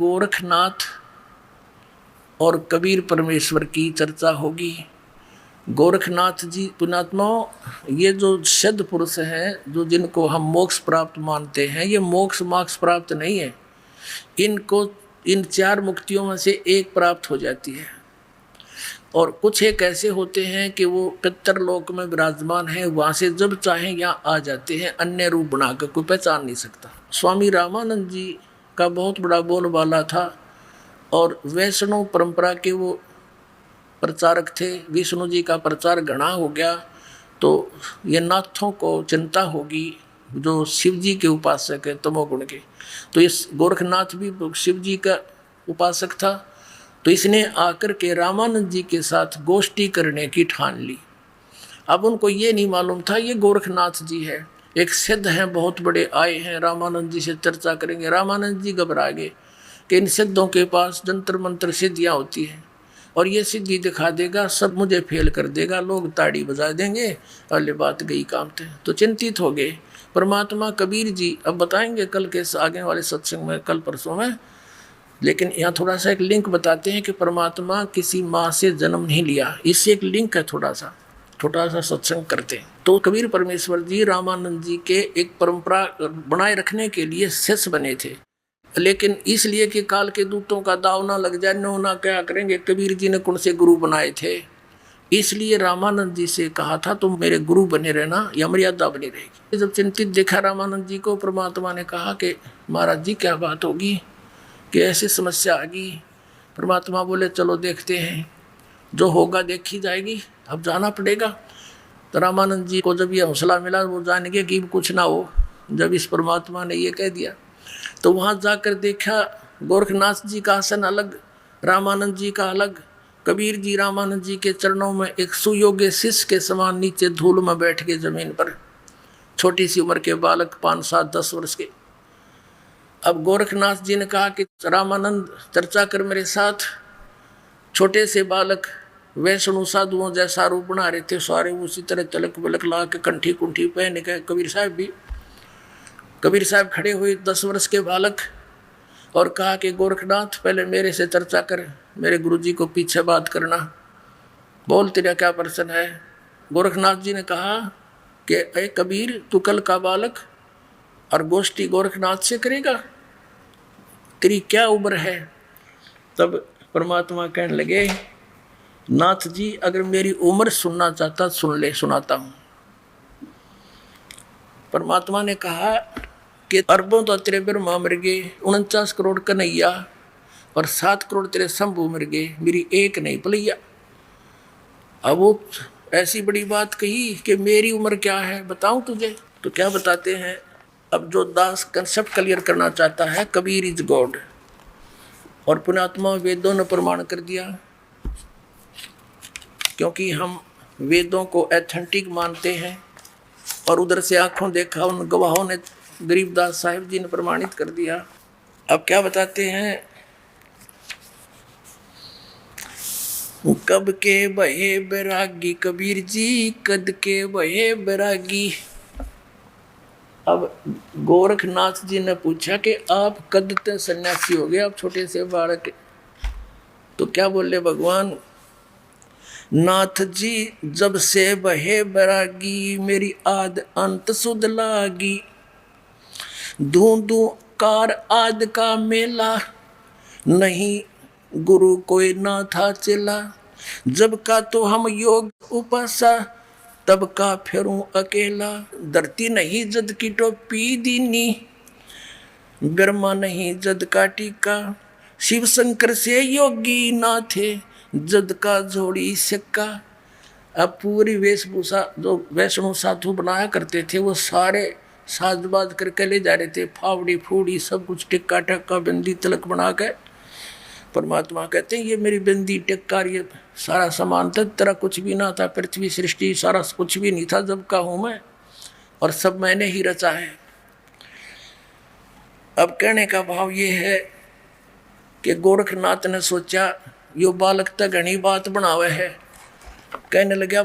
गोरखनाथ और कबीर परमेश्वर की चर्चा होगी। गोरखनाथ जी पुण्यात्मा, ये जो सिद्ध पुरुष हैं, जो जिनको हम मोक्ष प्राप्त मानते हैं, ये मोक्ष प्राप्त नहीं है। इनको इन 4 मुक्तियों में से एक प्राप्त हो जाती है। और कुछ एक ऐसे होते हैं कि वो पितरलोक में विराजमान है, वहाँ से जब चाहें यहाँ आ जाते हैं, अन्य रूप बनाकर कोई पहचान नहीं सकता। स्वामी रामानंद जी का बहुत बड़ा बोलबाला था और वैष्णव परंपरा के वो प्रचारक थे। विष्णु जी का प्रचार घना हो गया तो ये नाथों को चिंता होगी, जो शिव जी के उपासक है तमोगुण के। तो इस गोरखनाथ भी शिव जी का उपासक था, तो इसने आकर के रामानंद जी के साथ गोष्ठी करने की ठान ली। अब उनको ये नहीं मालूम था ये गोरखनाथ जी है, एक सिद्ध हैं, बहुत बड़े आए हैं, रामानंद जी से चर्चा करेंगे। रामानंद जी घबरा गए कि इन सिद्धों के पास जंतर मंत्र सिद्धियाँ होती हैं और ये सिद्धि दिखा देगा, सब मुझे फेल कर देगा, लोग ताड़ी बजा देंगे, अरे बात गई काम थे। तो चिंतित हो गए। परमात्मा कबीर जी अब बताएंगे कल के आगे वाले सत्संग में, कल परसों में, लेकिन यहाँ थोड़ा सा एक लिंक बताते हैं कि परमात्मा किसी माँ से जन्म नहीं लिया। इससे एक लिंक है, छोटा सा सत्संग करते हैं। तो कबीर परमेश्वर जी रामानंद जी के एक परंपरा बनाए रखने के लिए शिष्य बने थे, लेकिन इसलिए कि काल के दूतों का दाव ना लग जाए, नो ना क्या करेंगे, कबीर जी ने कौन से गुरु बनाए थे, इसलिए रामानंद जी से कहा था तुम मेरे गुरु बने रहना, या मर्यादा बनी रहेगी। जब चिंतित देखा रामानंद जी को, परमात्मा ने कहा कि महाराज जी क्या बात होगी कि ऐसी समस्या आ गई। परमात्मा बोले चलो देखते हैं, जो होगा देखी जाएगी, अब जाना पड़ेगा। तो रामानंद जी को जब ये हौसला मिला, वो जान गए कि कुछ ना हो, जब इस परमात्मा ने ये कह दिया। तो वहाँ जाकर देखा गोरखनाथ जी का आसन अलग, रामानंद जी का अलग। कबीर जी रामानंद जी के चरणों में एक सुयोग्य शिष्य के समान नीचे धूल में बैठ के जमीन पर, छोटी सी उम्र के बालक 5, 7, 10 वर्ष के। अब गोरखनाथ जी ने कहा कि रामानंद चर्चा कर मेरे साथ। छोटे से बालक वैष्णु साधुओं जैसा रूप बना रहे थे, सारे उसी तरह तलक बलक ला के कंठी कुंठी पहन के। कबीर साहब खड़े हुए 10 वर्ष के बालक और कहा कि गोरखनाथ पहले मेरे से चर्चा कर, मेरे गुरुजी को पीछे बात करना, बोल तेरा क्या प्रश्न है। गोरखनाथ जी ने कहा कि अरे कबीर तू कल का बालक और गोष्ठी गोरखनाथ से करेगा, तेरी क्या उम्र है। तब परमात्मा कहने लगे नाथ जी अगर मेरी उम्र सुनना चाहता सुन ले, सुनाता हूँ। परमात्मा ने कहा कि अरबों तो तेरे ब्रह्मा मर गए, 49 करोड़ कन्हैया और 7 करोड़ तेरे शंभू मर गए, मेरी एक नहीं पलैया। अब वो ऐसी बड़ी बात कही कि मेरी उम्र क्या है बताऊं तुझे। तो क्या बताते हैं, अब जो दास कंसेप्ट क्लियर करना चाहता है, कबीर इज गॉड, और पुण्यात्मा वेदों ने प्रमाण कर दिया, क्योंकि हम वेदों को एथेंटिक मानते हैं। और उधर से आंखों देखा उन गवाहों ने, गरीबदास साहिब जी ने प्रमाणित कर दिया। अब क्या बताते हैं, कब के बहे बैरागी कबीर जी, कद के बहे बैरागी। अब गोरखनाथ जी ने पूछा कि आप कद तक सन्यासी हो गए, आप छोटे से बालक। तो क्या बोले भगवान, नाथ जी जब से बहे बैरागी, मेरी आद अंत सुध लागी। धूं कार आद का मेला, नहीं गुरु कोई ना था चला। जब का तो हम योग उपासा, तब का फिरूं अकेला। धरती नहीं जद की टोपी दीनी, ब्रह्मा नहीं जद का टीका। शिव शंकर से योगी ना थे, जद का जोड़ी सिक्का। अब पूरी वेशभूषा जो वैष्णव साधु बनाया करते थे, वो सारे साजबाज करके ले जा रहे थे, फावड़ी फूड़ी सब कुछ, टिक्का टक्का बिंदी तिलक बना के। परमात्मा कहते हैं ये मेरी बिंदी टिक्का ये सारा सामान था, तेरा कुछ भी ना था, पृथ्वी सृष्टि सारा कुछ भी नहीं था जब का हूँ मैं, और सब मैंने ही रचा है। अब कहने का भाव ये है कि गोरखनाथ ने सोचा यो बालक तक घनी बात बनावे है। कहने लगा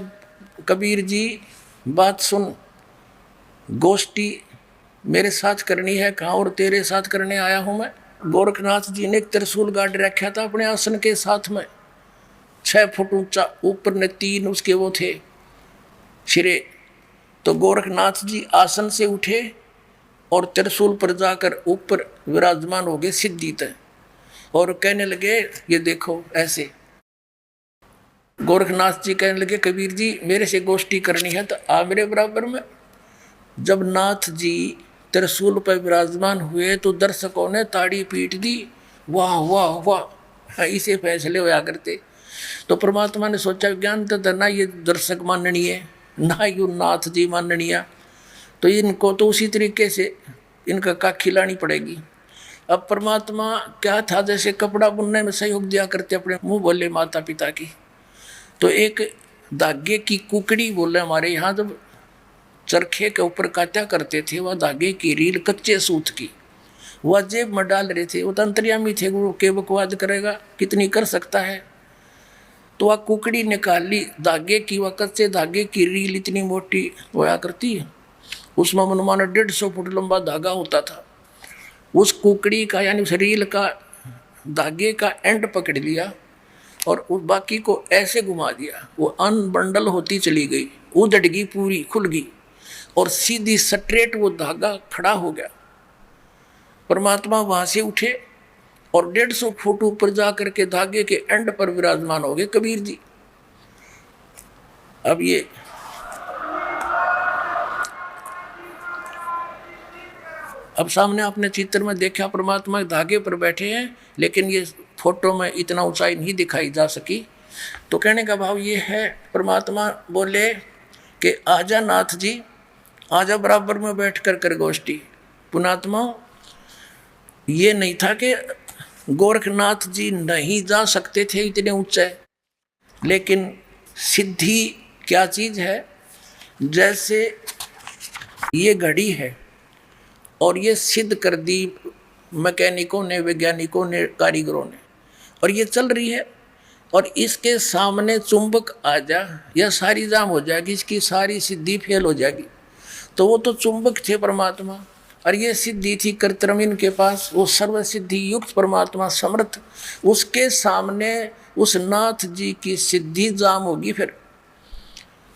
कबीर जी बात सुन, गोष्ठी मेरे साथ करनी है कहाँ, और तेरे साथ करने आया हूँ मैं। गोरखनाथ जी ने एक त्रिशूल गाड़ रखा था अपने आसन के साथ में, 6 फुट ऊंचा, ऊपर ने 3 उसके वो थे सिरे। तो गोरखनाथ जी आसन से उठे और त्रिशूल पर जाकर ऊपर विराजमान हो गए सिद्धि तक, और कहने लगे ये देखो ऐसे। गोरखनाथ जी कहने लगे कबीर जी मेरे से गोष्ठी करनी है तो आ मेरे बराबर में। जब नाथ जी त्रिशूल पर विराजमान हुए तो दर्शकों ने ताड़ी पीट दी, वाह वाह वाह, इसे फैसले होया करते। तो परमात्मा ने सोचा ज्ञान तो ना ये दर्शक माननीय ना यू नाथ जी माननीय, तो इनको तो उसी तरीके से इनका का खिलानी पड़ेगी। अब परमात्मा क्या था, जैसे कपड़ा बुनने में सहयोग दिया करते अपने मुंह बोले माता पिता की, तो एक धागे की कुकड़ी बोले हमारे यहाँ जब चरखे के ऊपर कात्या करते थे, वह धागे की रील कच्चे सूत की वह जेब में डाल रहे थे। वो तो अंतर्यामी थे, वो के बकवाद करेगा कितनी कर सकता है। तो वह कुकड़ी निकाली धागे की, वह कच्चे धागे की रील इतनी मोटी होया करती है, उसमें मनमाना 150 फुट लंबा धागा होता था। उस कुकड़ी का यानी उस रील का धागे का एंड पकड़ लिया और उस बाकी को ऐसे घुमा दिया, वो अनबंडल होती चली गई, उधड़ गई, पूरी खुल गई और सीधी स्ट्रेट वो धागा खड़ा हो गया। परमात्मा वहां से उठे और 150 फुट ऊपर जाकर के धागे के एंड पर विराजमान हो गए कबीर जी। अब ये अब सामने आपने चित्र में देखा परमात्मा धागे पर बैठे हैं, लेकिन ये फोटो में इतना ऊंचाई नहीं दिखाई जा सकी। तो कहने का भाव ये है, परमात्मा बोले कि आजा नाथ जी, आजा बराबर में बैठ कर गोष्ठी। पुणात्मा ये नहीं था कि गोरखनाथ जी नहीं जा सकते थे इतने ऊंचे, लेकिन सिद्धि क्या चीज है। जैसे ये घड़ी है और ये सिद्ध कर दी मैकेनिकों ने, वैज्ञानिकों ने, कारीगरों ने, और ये चल रही है, और इसके सामने चुंबक आ जा या सारी जाम हो जाएगी, इसकी सारी सिद्धि फेल हो जाएगी। तो वो तो चुंबक थे परमात्मा, और ये सिद्धि थी कर्तव्य इनके पास, वो सर्व सिद्धि युक्त परमात्मा समर्थ, उसके सामने उस नाथ जी की सिद्धि जाम होगी। फिर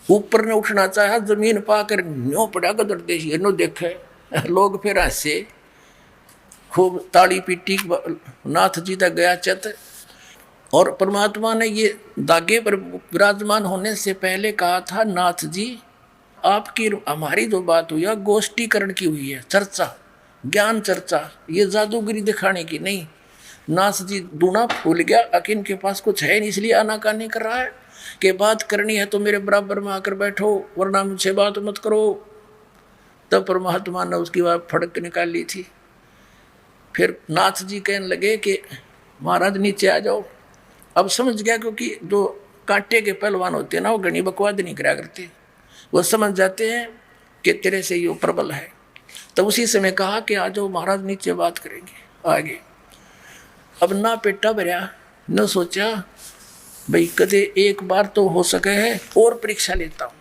ऊपर ने उठना चाहा, जमीन पाकर न्यो पड़ा गदर देश नो देखे लोग, फिर हंसे, खूब ताड़ी पीटी, नाथ जी तक गया चत। और परमात्मा ने ये धागे पर विराजमान होने से पहले कहा था, नाथ जी आपकी हमारी जो बात हुई है गोष्ठीकरण की हुई है, चर्चा, ज्ञान चर्चा, ये जादूगिरी दिखाने की नहीं। नाथ जी दूना फूल गया, अकिन इनके पास कुछ है नहीं, इसलिए आनाकानी कर रहा है कि बात करनी है तो मेरे बराबर में आकर बैठो, वरना मुझसे बात मत करो। तब परमात्मा ने उसकी बात फड़क निकाल ली थी। फिर नाथ जी कहने लगे कि महाराज नीचे आ जाओ। अब समझ गया, क्योंकि जो कांटे के पहलवान होते हैं ना, वो घनी बकवाद नहीं करा करते, वो समझ जाते हैं कि तेरे से ये प्रबल है। तब उसी समय कहा कि आ जाओ महाराज नीचे बात करेंगे आगे। अब ना पेटा भरया, न सोचा भाई कदे एक बार तो हो सके है और परीक्षा लेता हूँ।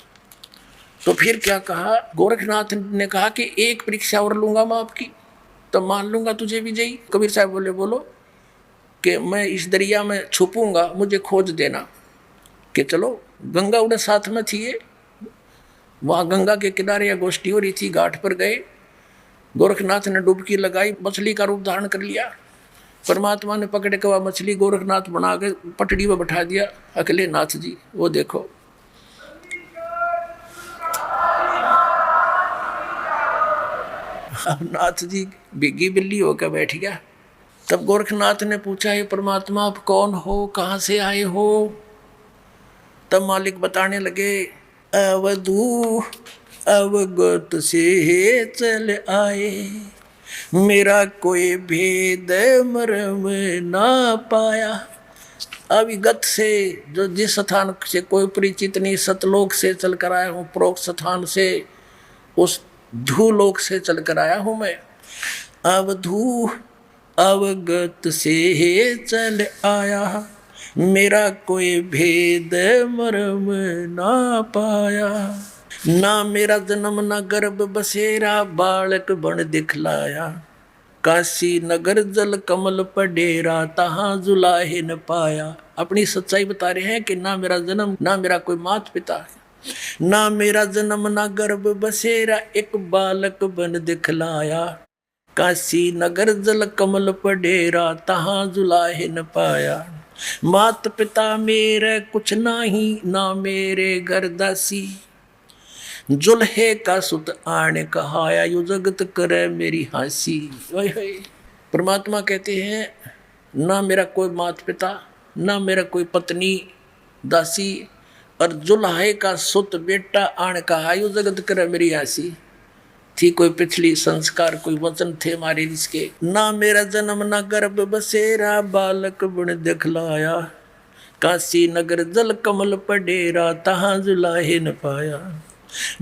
तो फिर क्या कहा, गोरखनाथ ने कहा कि एक परीक्षा और लूंगा मैं आपकी, तब मान लूंगा तुझे विजयी। कबीर साहब बोले बोलो कि मैं इस दरिया में छुपूंगा, मुझे खोज देना। कि चलो, गंगा उड़े साथ में थी, ये वहाँ गंगा के किनारे या गोष्ठी हो रही थी, घाट पर गए, गोरखनाथ ने डुबकी लगाई, मछली का रूप धारण कर लिया। परमात्मा ने पकड़ के वह मछली गोरखनाथ बना के पटड़ी में बैठा दिया, अकेले नाथ जी। वो देखो अब नाथ जी बिग्गी बिल्ली होकर बैठ गया। तब गोरखनाथ ने पूछा, ये परमात्मा आप कौन हो, कहाँ से आए हो? तब मालिक बताने लगे, अवधू अवगत से चल आए, मेरा कोई भेद मर्म ना पाया। अविगत से, जो जिस स्थान से कोई परिचित नहीं, सतलोक से चल कर आया हूँ, प्रोक्त स्थान से, उस धूलोक से चल कर आया हूँ मैं। अवधू अवगत से चल आया, मेरा कोई भेद मर्म ना पाया। ना मेरा जन्म ना गर्भ बसेरा, बालक बन दिखलाया, काशी नगर जल कमल पर डेरा तहां जुलाहे न पाया। अपनी सच्चाई बता रहे हैं कि ना मेरा जन्म, ना मेरा कोई माता पिता, ना मेरा जन्म ना गर्भ बसेरा, एक बालक बन दिखलाया। काशी नगर जल कमल पर डेरा तहां जुलाहे न पाया। मात पिता मेरे कुछ नाही, ना मेरे घर दासी, जुल्हे का सुत आने कहाया, यु जगत करे मेरी हासी। परमात्मा कहते हैं ना मेरा कोई माता पिता, ना मेरा कोई पत्नी दासी, और जुल्हे का सुत बेटा आने कहा, यु जगत करे मेरी हासी। थी कोई पिछली संस्कार, कोई वचन थे हमारे जिसके। ना मेरा जन्म ना गर्भ बसेरा, बालक बन दिखलाया। काशी नगर जल कमल पर डेरा तहां जुलाहे न पाया।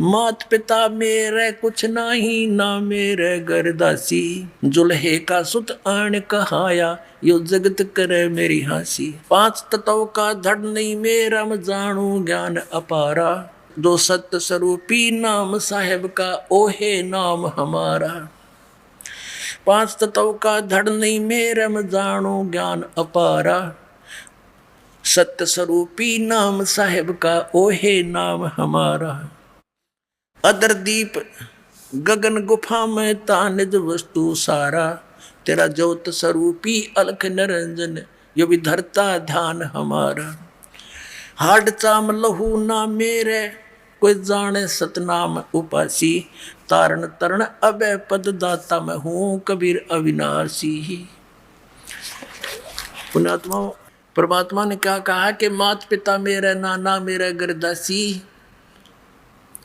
मात पिता मेरे कुछ नाही, ना मेरे घर दासी, जुल्हे का सुत आन कहाया, यो जगत करे मेरी हासी। पांच तत्व का धड़ नहीं मेरा, मैं जानू ज्ञान अपारा, जो सत्य स्वरूपी नाम साहेब का, ओहे नाम हमारा। पांच तत्व का धड़ नहीं मेरा, मैं जानू ज्ञान अपारा, सत्य स्वरूपी नाम साहेब का, ओहे नाम हमारा। अदर दीप गगन गुफा में तानिज वस्तु सारा, तेरा ज्योत स्वरूपी अलख निरंजन, यो भी धरता ध्यान हमारा। हाड चाम लहू ना मेरे, कोई जाने सतनाम उपासी, तारण तरण अभय पद दाता मैं हूँ, कबीर अविनाशी। पुण्यात्मा, परमात्मा ने क्या कहा कि मात पिता मेरे नाना मेरे गरदासी,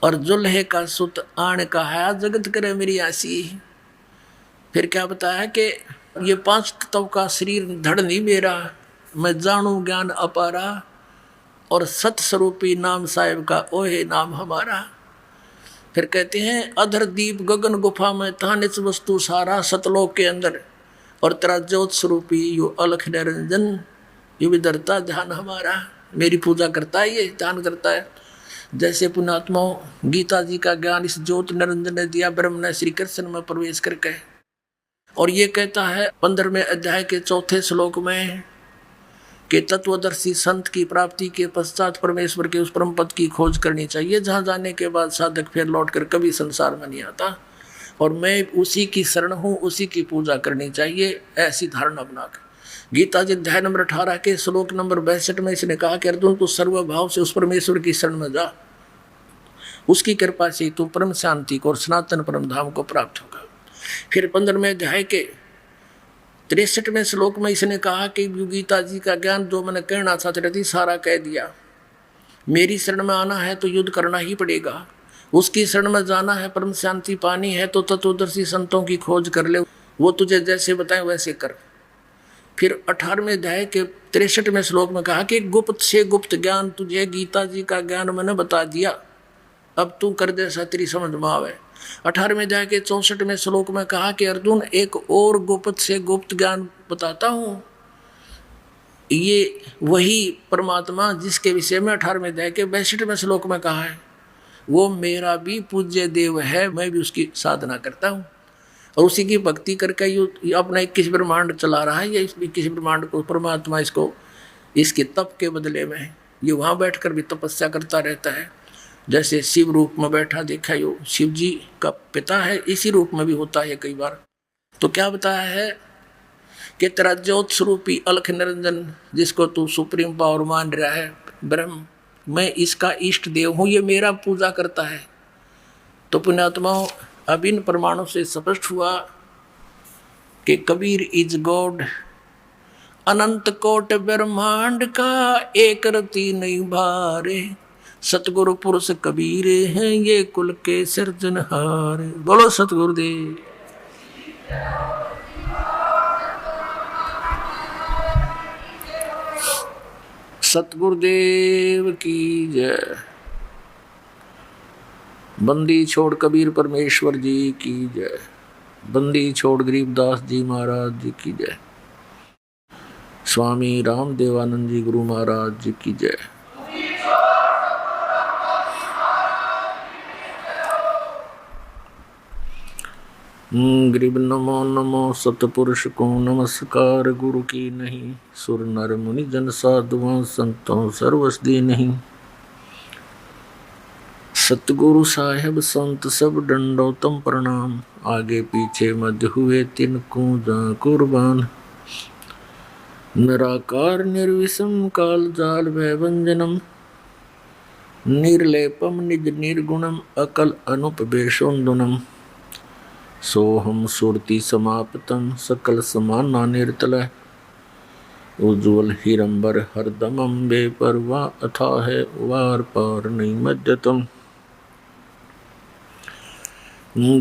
और जुल्हे का सुत आन कहा, जगत करे मेरी आसी। फिर क्या बताया कि ये पांच तत्व का शरीर धड़ नहीं मेरा, मैं जानू ज्ञान अपारा, और सत स्वरूपी नाम साहेब का, ओहे नाम हमारा। फिर कहते हैं अधर दीप गगन गुफा में तानिच वस्तु सारा, सतलोक के अंदर, और तेरा ज्योत स्वरूपी यो अलख निरंजन, यो विदरता ध्यान हमारा। मेरी पूजा करता है, ये ध्यान करता है। जैसे पुण्यात्माओं गीता जी का ज्ञान इस ज्योत निरंजन ने दिया ब्रह्म ने श्री कृष्ण में प्रवेश करके, और ये कहता है 15वें अध्याय के 4थे श्लोक में कि तत्वदर्शी संत की प्राप्ति के पश्चात परमेश्वर के उस परम पद की खोज करनी चाहिए, जहाँ जाने के बाद साधक फिर लौटकर कभी संसार में नहीं आता, और मैं उसी की शरण हूँ, उसी की पूजा करनी चाहिए, ऐसी धारणा बनाकर। गीता जी अध्याय नंबर 18 के श्लोक नंबर 62 में इसने कहा कि अर्जुन तू सर्वभाव से उस परमेश्वर की शरण में जा, उसकी कृपा से तू परम शांति को और सनातन परम धाम को प्राप्त होगा। फिर 15वें अध्याय के 63वें श्लोक में इसने कहा कि गीता जी का ज्ञान जो मैंने कहना चाहती थी सारा कह दिया। मेरी शरण में आना है तो युद्ध करना ही पड़ेगा, उसकी शरण में जाना है, परम शांति पानी है तो तत्वदर्शी संतों की खोज कर ले, वो तुझे जैसे बताएं वैसे कर। फिर 18वें अध्याय के 63वें श्लोक में कहा कि गुप्त से गुप्त ज्ञान तुझे गीता जी का ज्ञान मैंने बता दिया, अब तू कर जैसा तेरी समझ में आवे। 18वें अध्याय के 64वें श्लोक में कहा कि अर्जुन एक और गुप्त से गुप्त ज्ञान बताता हूँ, ये वही परमात्मा जिसके विषय में 18वें अध्याय के 62वें श्लोक में कहा है, वो मेरा भी पूज्य देव है, मैं भी उसकी साधना करता हूँ, और उसी की भक्ति करके ये अपना 21 ब्रह्मांड चला रहा है। ये 21 ब्रह्मांड को परमात्मा इसको इसके तप के बदले में ये वहाँ बैठकर भी तपस्या करता रहता है। जैसे शिव रूप में बैठा देखा, यो शिव जी का पिता है, इसी रूप में भी होता है कई बार। तो क्या बताया है कि तेरा ज्योत स्वरूपी अलख निरंजन जिसको तू सुप्रीम पावर मान रहा है ब्रह्म, मैं इसका इष्ट देव हूँ, ये मेरा पूजा करता है। तो पुण्यात्माओं अब इन प्रमाणों से स्पष्ट हुआ कि कबीर इज गॉड, अनंत कोट ब्रह्मांड का एक रति नहीं भारे, सतगुरु पुरुष कबीर हैं ये कुल के सिरजनहार। बोलो सतगुरुदेव। सतगुरुदेव की जय। बंदी छोड़ कबीर परमेश्वर जी की जय। बंदी छोड़ गरीबदास जी महाराज जी की जय। स्वामी रामदेवानंद जी गुरु महाराज जी की जय। गरीब नमो नमो सतपुरुष को नमस्कार गुरु की नहीं। सुर नर मुनि जन साधुओं संतों सर्वसदी नहीं। सतगुरु साहेब संत सब दंडोतम प्रणाम। आगे पीछे मध्य हुए तिनको जा कुर्बान। निराकार निर्विषम काल जाल व्यंजनम। निर्लेपम निज निर्गुणम अकल अनुपवेशोन्दुनम। सोहम सुरति समाप्तम सकल समाना निर्तल। उज्ज्वल हिरंबर हरदमम बेपरवा अथा है वार पार नहीं मध्यतम।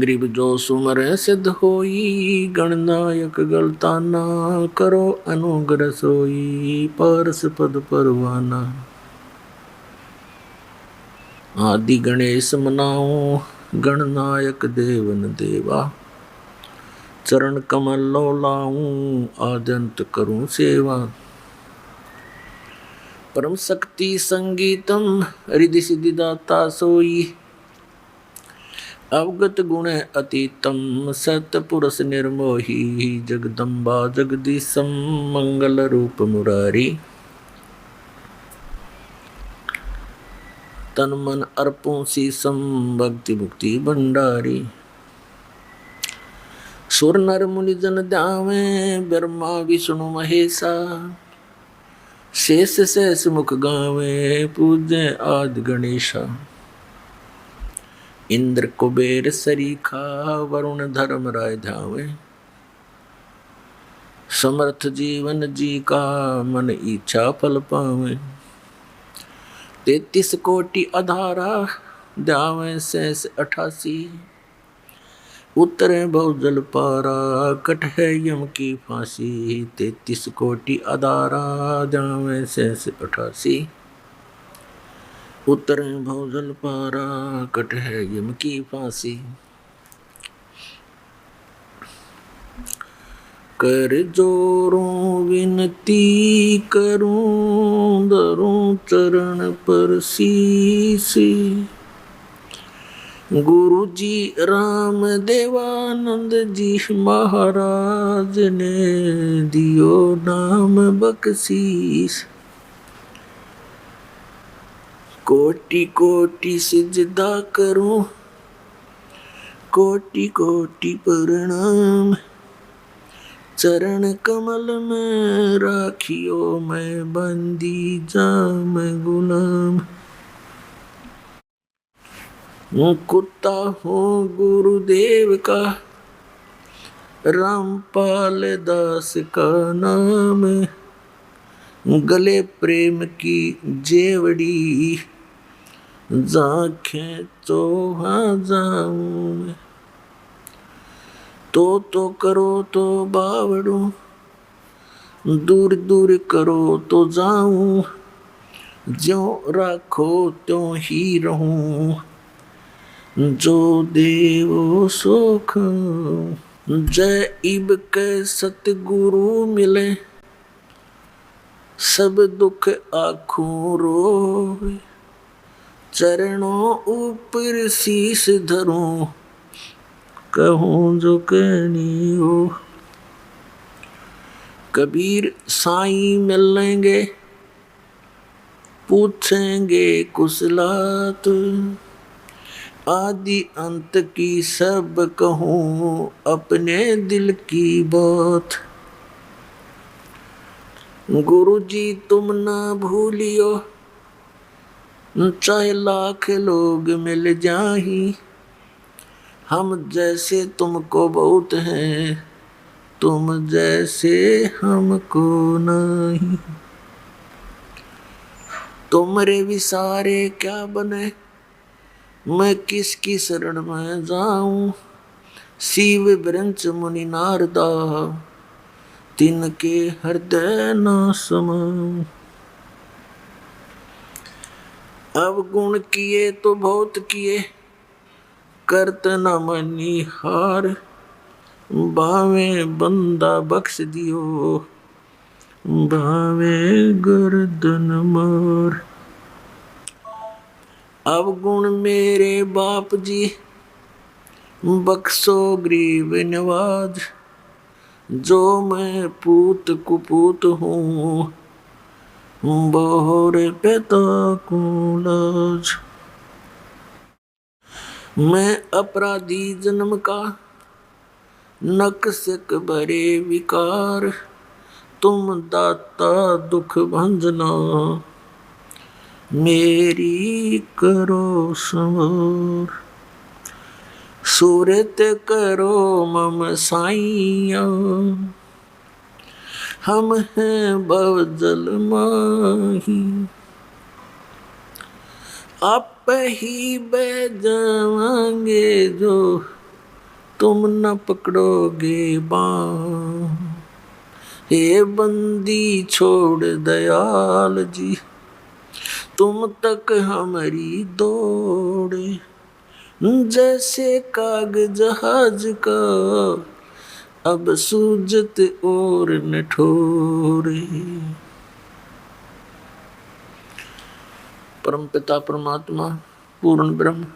ग्रीब जो सुमर सिद्ध होई गणनायक गलताना। करो अनुग्रह सोई पारस पद परवाना। आदि गणेश मनाओ गणनायक देवन देवा। चरण कमल लो लाऊं आद्यंत करूं सेवा। परम शक्ति संगीतम रिधि सिद्धि दाता सोई। अवगत गुण अतीतम सतपुरुष निर्मोही। जगदम्बा जगदीशम मंगल रूप मुरारी। तन मन अर्पों शीसम भक्ति मुक्ति भंडारी। सुर नर मुनि जन ध्यावे ब्रह्मा विष्णु महेशा। शेष शेष मुख गावे पूज्य आदि गणेशा। इंद्र कुबेर सरीखा वरुण धर्म राय ध्यावे। समर्थ जीवन जी का मन इच्छा फल पावे। 33 कोटि अधारा ध्यावे शेष 88। उतरे बहुजल पारा कट है यम की फांसी। 33 कोटि अधारा ध्यावे शेष 88। उतरे बहुजल पारा कट है यम की फांसी। कर जोरों विनती करूं धरूं चरण पर शीश। गुरु जी राम देवानंद जी महाराज ने दियो नाम बख्शीश। कोटि कोटि सिजदा करूं कोटि कोटि प्रणाम। चरण कमल में राखियो मैं बंदी जाम गुलाम। कुत्ता हूँ गुरुदेव का रामपाल दास का नाम। गले प्रेम की जेवड़ी जाखें तो हाँ जाऊं। तो करो तो बावड़ू दूर दूर करो तो जाऊं। ज्यों राखो त्यों ही रहूं जो देवो सो खाऊं। जय इब के सतगुरु मिले सब दुख आँखों रोए। चरणों ऊपर शीश धरूं कहूँ जो कहनी हो। कबीर साईं मिलेंगे पूछेंगे कुशलात। आदि अंत की सब कहूँ अपने दिल की बात। गुरु जी तुम ना भूलियो चाहे लाख लोग मिल जाही। हम जैसे तुमको बहुत हैं तुम जैसे हमको नहीं। तुमरे विसारे क्या बने मैं किसकी शरण में जाऊं। शिव ब्रंच मुनि नारदा तिनके हृदय न समाऊं। अब गुण किए तो बहुत किए करत न मनी हार। भावे बंदा बख्श दियो भावे गर्दन मार। अब गुण मेरे बाप जी बख्शो ग्रीव नवाज, जो मैं पूत कुपूत हूँ, बोहरे पिता को लाज। मैं अपराधी जन्म का, नक्सक भरे विकार, तुम दाता दुख भंजना, मेरी करो संवार। सूरत करो मम साइया, हम हैं भवजल माही, आप ही बह जाएंगे जो तुम न पकड़ोगे बाँ। हे बंदी छोड़ दयाल जी, तुम तक हमारी दौड़े, जैसे काग जहाज का अब सूजत और न ठोरे। परम पिता परमात्मा पूर्ण ब्रह्म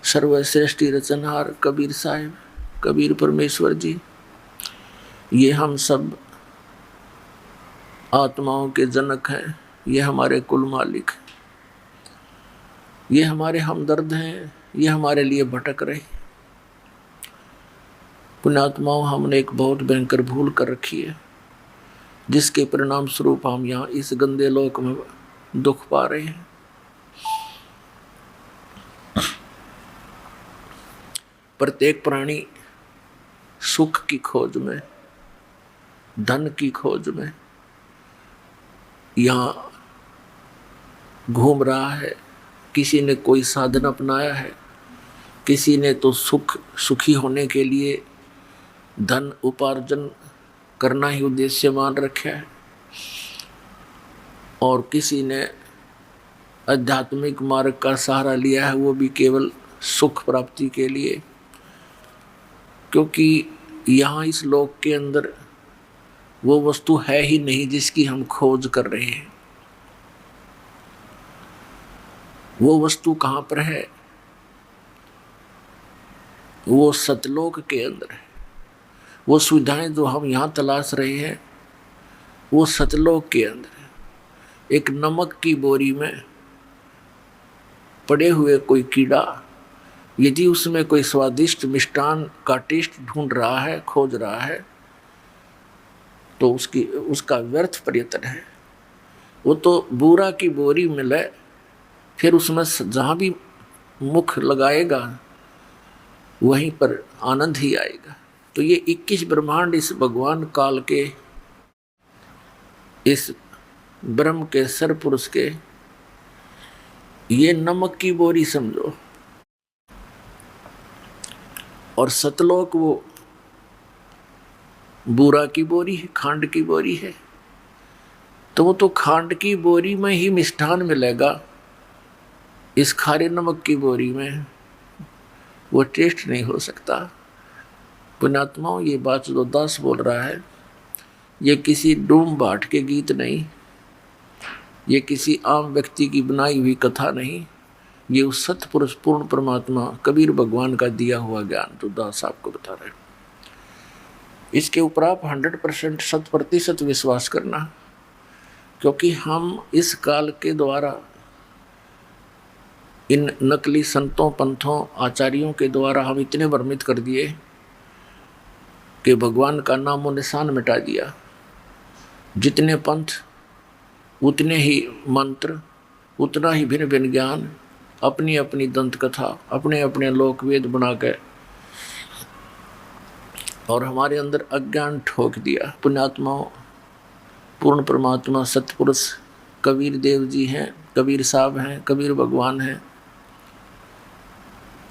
सर्वश्रेष्ठी रचनहार कबीर साहिब, कबीर परमेश्वर जी, ये हम सब आत्माओं के जनक हैं, ये हमारे कुल मालिक, ये हमारे हमदर्द हैं, ये हमारे लिए भटक रहे। पुण्यात्माओं, हमने एक बहुत भयंकर भूल कर रखी है, जिसके परिणाम स्वरूप हम यहाँ इस गंदे लोक में दुख पा रहे हैं। प्रत्येक प्राणी सुख की खोज में, धन की खोज में यहाँ घूम रहा है। किसी ने कोई साधन अपनाया है, किसी ने तो सुखी होने के लिए धन उपार्जन करना ही उद्देश्य मान रखा है, और किसी ने आध्यात्मिक मार्ग का सहारा लिया है, वो भी केवल सुख प्राप्ति के लिए। क्योंकि यहाँ इस लोक के अंदर वो वस्तु है ही नहीं जिसकी हम खोज कर रहे हैं। वो वस्तु कहाँ पर है? वो सतलोक के अंदर है। वो सुविधाएं जो हम यहाँ तलाश रहे हैं, वो सतलोक के अंदर है। एक नमक की बोरी में पड़े हुए कोई कीड़ा यदि उसमें कोई स्वादिष्ट मिष्टान का टेस्ट ढूंढ रहा है, खोज रहा है, तो उसका व्यर्थ प्रयत्न है। वो तो बूरा की बोरी मिले, फिर उसमें जहाँ भी मुख लगाएगा वहीं पर आनंद ही आएगा। तो ये 21 ब्रह्मांड इस भगवान काल के, इस ब्रह्म के सरपुरुष के, ये नमक की बोरी समझो, और सतलोक वो बूरा की बोरी है, खांड की बोरी है। तो वो तो खांड की बोरी में ही मिष्ठान मिलेगा, इस खारे नमक की बोरी में वो टेस्ट नहीं हो सकता। पुण्यात्माओं, ये बात जो दास बोल रहा है, ये किसी डूम भाट के गीत नहीं, ये किसी आम व्यक्ति की बनाई हुई कथा नहीं, ये उस सतपुरुष पूर्ण परमात्मा कबीर भगवान का दिया हुआ ज्ञान जो दास आपको बता रहे हैं। इसके ऊपर आप 100% 100% विश्वास करना, क्योंकि हम इस काल के द्वारा, इन नकली संतों, पंथों, आचार्यों के द्वारा हम इतने भ्रमित कर दिए कि भगवान का नामो निशान मिटा दिया। जितने पंथ उतने ही मंत्र, उतना ही भिन्न भिन्न ज्ञान, अपनी अपनी दंत कथा, अपने अपने लोक वेद बना के, और हमारे अंदर अज्ञान ठोक दिया। पुण्यात्माओं, पूर्ण परमात्मा सतपुरुष कबीर देव जी हैं, कबीर साहब हैं, कबीर भगवान हैं।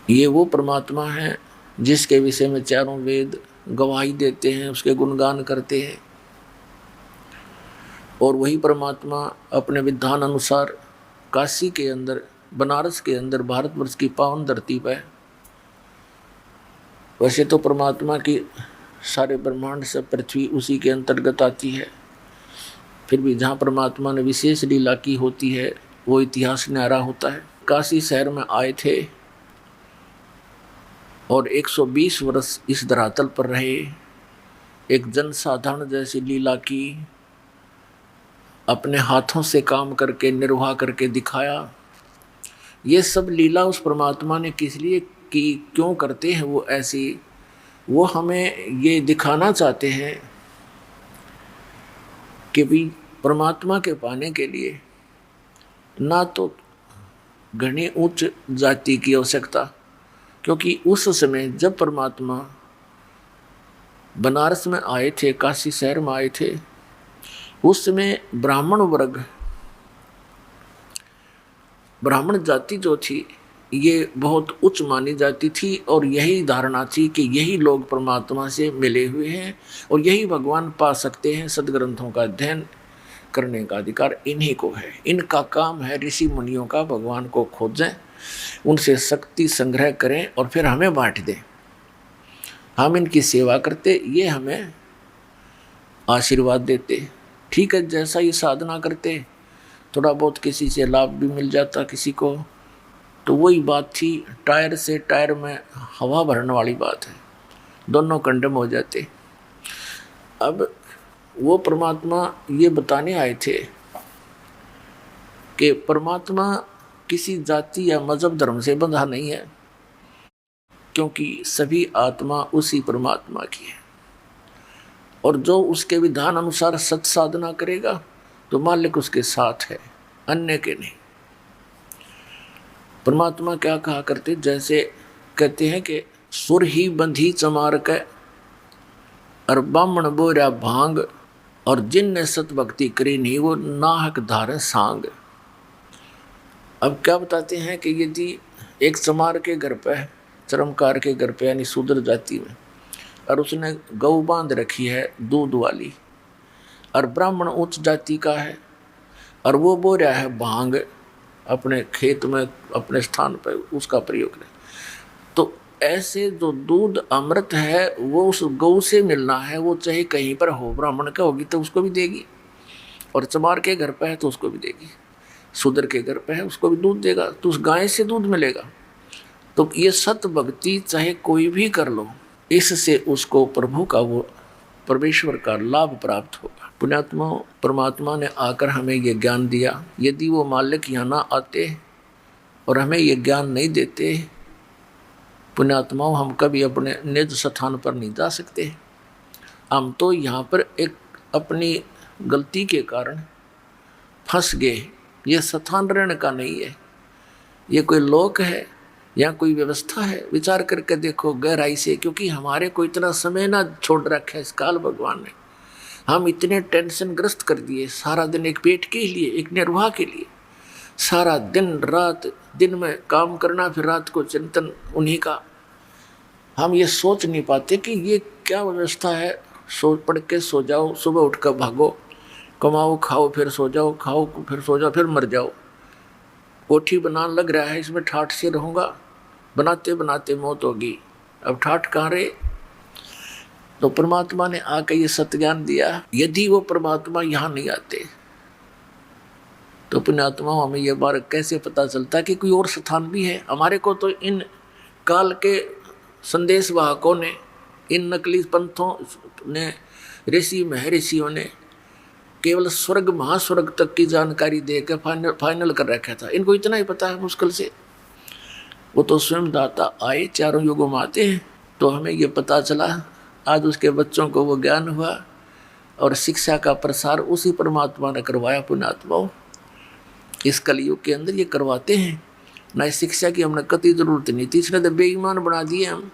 ये वो परमात्मा हैं जिसके विषय में चारों वेद गवाही देते हैं, उसके गुणगान करते हैं। और वही परमात्मा अपने विधान अनुसार काशी के अंदर, बनारस के अंदर, भारतवर्ष की पावन धरती पर, वैसे तो परमात्मा की सारे ब्रह्मांड से पृथ्वी उसी के अंतर्गत आती है, फिर भी जहाँ परमात्मा ने विशेष लीला की होती है वो इतिहास न्यारा होता है। काशी शहर में आए थे और 120 वर्ष इस धरातल पर रहे, एक जनसाधारण जैसी लीला की, अपने हाथों से काम करके निर्वाह करके दिखाया। ये सब लीला उस परमात्मा ने किस लिए की, क्यों करते हैं वो ऐसी, वो हमें ये दिखाना चाहते हैं कि भी परमात्मा के पाने के लिए ना तो घनी उच्च जाति की आवश्यकता, क्योंकि उस समय जब परमात्मा बनारस में आए थे, काशी शहर में आए थे, उस समय ब्राह्मण वर्ग, ब्राह्मण जाति जो थी ये बहुत उच्च मानी जाती थी, और यही धारणा थी कि यही लोग परमात्मा से मिले हुए हैं और यही भगवान पा सकते हैं। सदग्रंथों का अध्ययन करने का अधिकार इन्हीं को है, इनका काम है ऋषि मुनियों का भगवान को खोजें, उनसे शक्ति संग्रह करें और फिर हमें बांट दें, हम इनकी सेवा करते, ये हमें आशीर्वाद देते। ठीक है, जैसा ये साधना करते, थोड़ा बहुत किसी से लाभ भी मिल जाता किसी को, तो वही बात थी, टायर से टायर में हवा भरने वाली बात है, दोनों कंडम हो जाते। अब वो परमात्मा ये बताने आए थे कि परमात्मा किसी जाति या मजहब धर्म से बंधा नहीं है, क्योंकि सभी आत्मा उसी परमात्मा की है, और जो उसके विधान अनुसार सत साधना करेगा तो मालिक उसके साथ है, अन्य के नहीं। परमात्मा क्या कहा करते, जैसे कहते हैं कि सुर ही बंधी चमार के और बामण बोरा भांग, और जिनने सत भक्ति करी नहीं वो नाहक धारे सांग। अब क्या बताते हैं कि यदि एक चमार के घर पे, चरमकार के घर पे, यानी शूद्र जाति में, और उसने गौ बांध रखी है दूध वाली, और ब्राह्मण उच्च जाति का है और वो बो रहा है भांग अपने खेत में, अपने स्थान पर उसका प्रयोग करें, तो ऐसे जो दूध अमृत है वो उस गौ से मिलना है, वो चाहे कहीं पर हो, ब्राह्मण का होगी तो उसको भी देगी, और चमार के घर पे है तो उसको भी देगी, शूद्र के घर पे है उसको भी दूध देगा, तो उस गाय से दूध मिलेगा। तो ये सत भक्ति चाहे कोई भी कर लो, इससे उसको प्रभु का, वो परमेश्वर का लाभ प्राप्त होगा। पुण्यात्मा, परमात्मा ने आकर हमें ये ज्ञान दिया, यदि वो मालिक यहाँ ना आते और हमें ये ज्ञान नहीं देते, पुण्यात्माओं, हम कभी अपने निज स्थान पर नहीं जा सकते। हम तो यहाँ पर एक अपनी गलती के कारण फंस गए। ये स्थान रहने का नहीं है, ये कोई लोक है या कोई व्यवस्था है। विचार करके देखो गहराई से, क्योंकि हमारे को इतना समय ना छोड़ रखा है इस काल भगवान ने, हम इतने टेंशन ग्रस्त कर दिए, सारा दिन एक पेट के लिए, एक निर्वाह के लिए, सारा दिन रात, दिन में काम करना, फिर रात को चिंतन उन्हीं का। हम ये सोच नहीं पाते कि ये क्या व्यवस्था है, सो पढ़ के सो जाओ, सुबह उठ कर भागो, कमाओ खाओ फिर सो जाओ, खाओ फिर सो जाओ, फिर मर जाओ। कोठी बनाने लग रहा है, इसमें ठाठ से रहूँगा, बनाते बनाते मौत होगी, अब ठाठ कहाँ रहे। तो परमात्मा ने आकर ये सत्य दिया। यदि वो परमात्मा यहाँ नहीं आते तो पुण्यात्मा हमें ये बार कैसे पता चलता कि कोई और स्थान भी है। हमारे को तो इन काल के संदेश वाहकों ने, इन नकली पंथों ने, ऋषि महर्षियों ने केवल स्वर्ग महास्वर्ग तक की जानकारी देकर फाइनल कर रखा था। इनको इतना ही पता है मुश्किल से। वो तो स्वयं दाता आए, चारों युगों में आते हैं, तो हमें ये पता चला। आज उसके बच्चों को वो ज्ञान हुआ और शिक्षा का प्रसार उसी परमात्मा ने करवाया। पुण्यात्माओं, इस कलयुग के अंदर ये करवाते हैं ना। इस शिक्षा की हमने कतई जरूरत नहीं थी, इसने तो बेईमान बना दिए हम।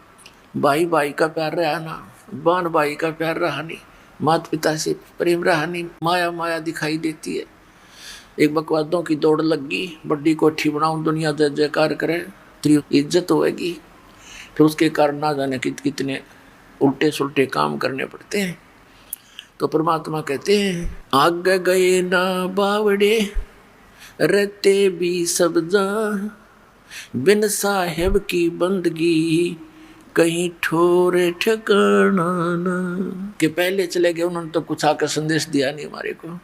भाई भाई का प्यार रहा ना, बहन भाई का प्यार रहा नहीं, माता पिता से प्रेम रहा नहीं, माया माया दिखाई देती है। एक बकवादों की दौड़ लग गई, बड़ी कोठी बनाऊं, दुनिया जय जयकार करे, तेरी इज्जत होएगी। फिर उसके कारण ना जाने कितने उल्टे सुल्टे काम करने पड़ते हैं। तो परमात्मा कहते हैं, आगे गए ना बावड़े रहते भी सब जहाँ, बिन साहेब की बंदगी कहीं ठोर ठिकाना ना। कि पहले चले गए, उन्होंने तो कुछ आकर संदेश दिया नहीं हमारे को,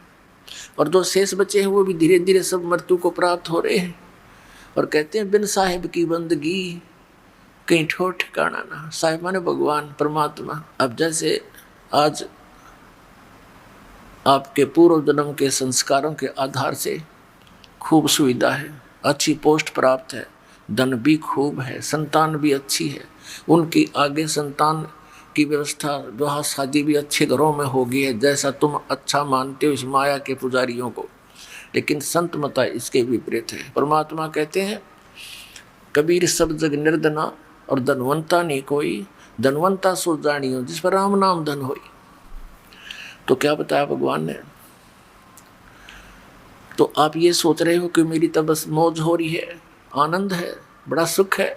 और जो शेष बचे हैं वो भी धीरे धीरे सब मृत्यु को प्राप्त हो रहे हैं। और कहते हैं बिन साहेब की बंदगी कहीं ठोर ठिकाना ना। साहिब माने भगवान परमात्मा। अब जैसे आज आपके पूर्व जन्म के संस्कारों के आधार से खूब सुविधा है, अच्छी पोस्ट प्राप्त है, धन भी खूब है, संतान भी अच्छी है, उनकी आगे संतान की व्यवस्था, विवाह शादी भी अच्छे घरों में होगी है, जैसा तुम अच्छा मानते हो इस माया के पुजारियों को। लेकिन संत मता इसके विपरीत है। परमात्मा कहते हैं कबीर सब जग निर्धना और धनवंता नहीं कोई, धनवंता सो जानियो जिस पर राम नाम धन होई। तो क्या बताया भगवान ने? तो आप ये सोच रहे हो कि मेरी तो बस मौज हो रही है, आनंद है, बड़ा सुख है।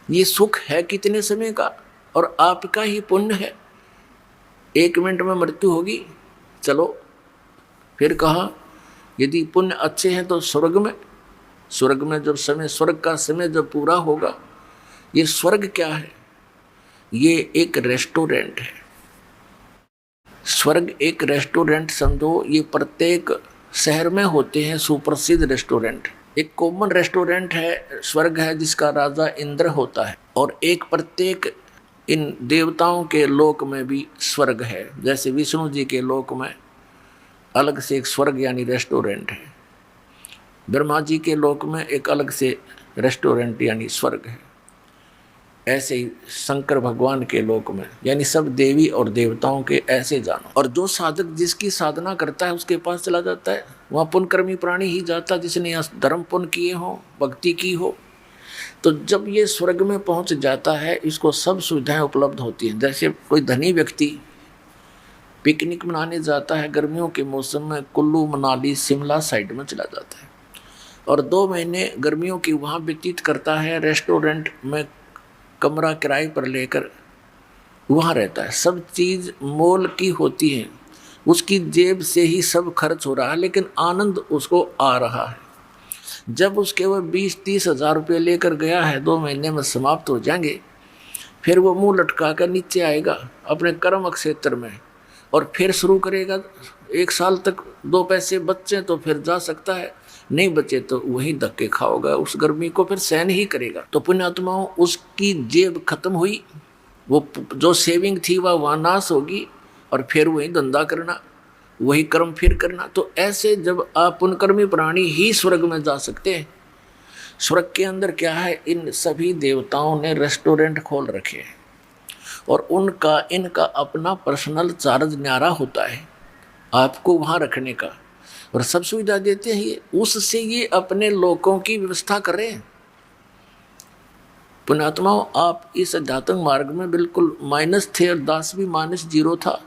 ये सुख है कितने समय का और आपका ही पुण्य है। 1 मिनट में मृत्यु होगी। चलो फिर कहा यदि पुण्य अच्छे हैं तो स्वर्ग में जब समय, स्वर्ग का समय जब पूरा होगा। ये स्वर्ग क्या है? ये एक रेस्टोरेंट है। स्वर्ग एक रेस्टोरेंट समझो। ये प्रत्येक शहर में होते हैं सुप्रसिद्ध रेस्टोरेंट। एक कॉमन रेस्टोरेंट है, स्वर्ग है, जिसका राजा इंद्र होता है। और एक प्रत्येक इन देवताओं के लोक में भी स्वर्ग है। जैसे विष्णु जी के लोक में अलग से एक स्वर्ग यानी रेस्टोरेंट है, ब्रह्मा जी के लोक में एक अलग से रेस्टोरेंट यानी स्वर्ग है। ऐसे ही शंकर भगवान के लोक में, यानी सब देवी और देवताओं के ऐसे जानो। और जो साधक जिसकी साधना करता है उसके पास चला जाता है, वहाँ पुण्यकर्मी प्राणी ही जाता जिसने धर्म पुण्य किए हो, भक्ति की हो। तो जब ये स्वर्ग में पहुँच जाता है, इसको सब सुविधाएं उपलब्ध होती हैं। जैसे कोई धनी व्यक्ति पिकनिक मनाने जाता है गर्मियों के मौसम में, कुल्लू मनाली शिमला साइड में चला जाता है और 2 महीने गर्मियों की वहाँ व्यतीत करता है, रेस्टोरेंट में कमरा किराए पर लेकर वहाँ रहता है। सब चीज़ मोल की होती है, उसकी जेब से ही सब खर्च हो रहा है, लेकिन आनंद उसको आ रहा है। जब उसके वो 20-30 हज़ार रुपये लेकर गया है, 2 महीने में समाप्त हो जाएंगे। फिर वो मुंह लटका कर नीचे आएगा अपने कर्म क्षेत्र में और फिर शुरू करेगा। 1 साल तक 2 पैसे बचे तो फिर जा सकता है, नहीं बचे तो वही धक्के खाओगा, उस गर्मी को फिर सहन ही करेगा। तो पुण्यात्माओं, उसकी जेब खत्म हुई, वो जो सेविंग थी वह नाश होगी और फिर वही धंधा करना, वही कर्म फिर करना। तो ऐसे जब आप पुण्यकर्मी प्राणी ही स्वर्ग में जा सकते हैं। स्वर्ग के अंदर क्या है, इन सभी देवताओं ने रेस्टोरेंट खोल रखे हैं और इनका अपना पर्सनल चार्ज न्यारा होता है आपको वहाँ रखने का, और सब सुविधा देते हैं ये। उससे ये अपने लोगों की व्यवस्था कर रहे हैं। पुण्यात्माओं, आप इस अध्यात्म मार्ग में बिल्कुल माइनस थे और दास भी -0 था।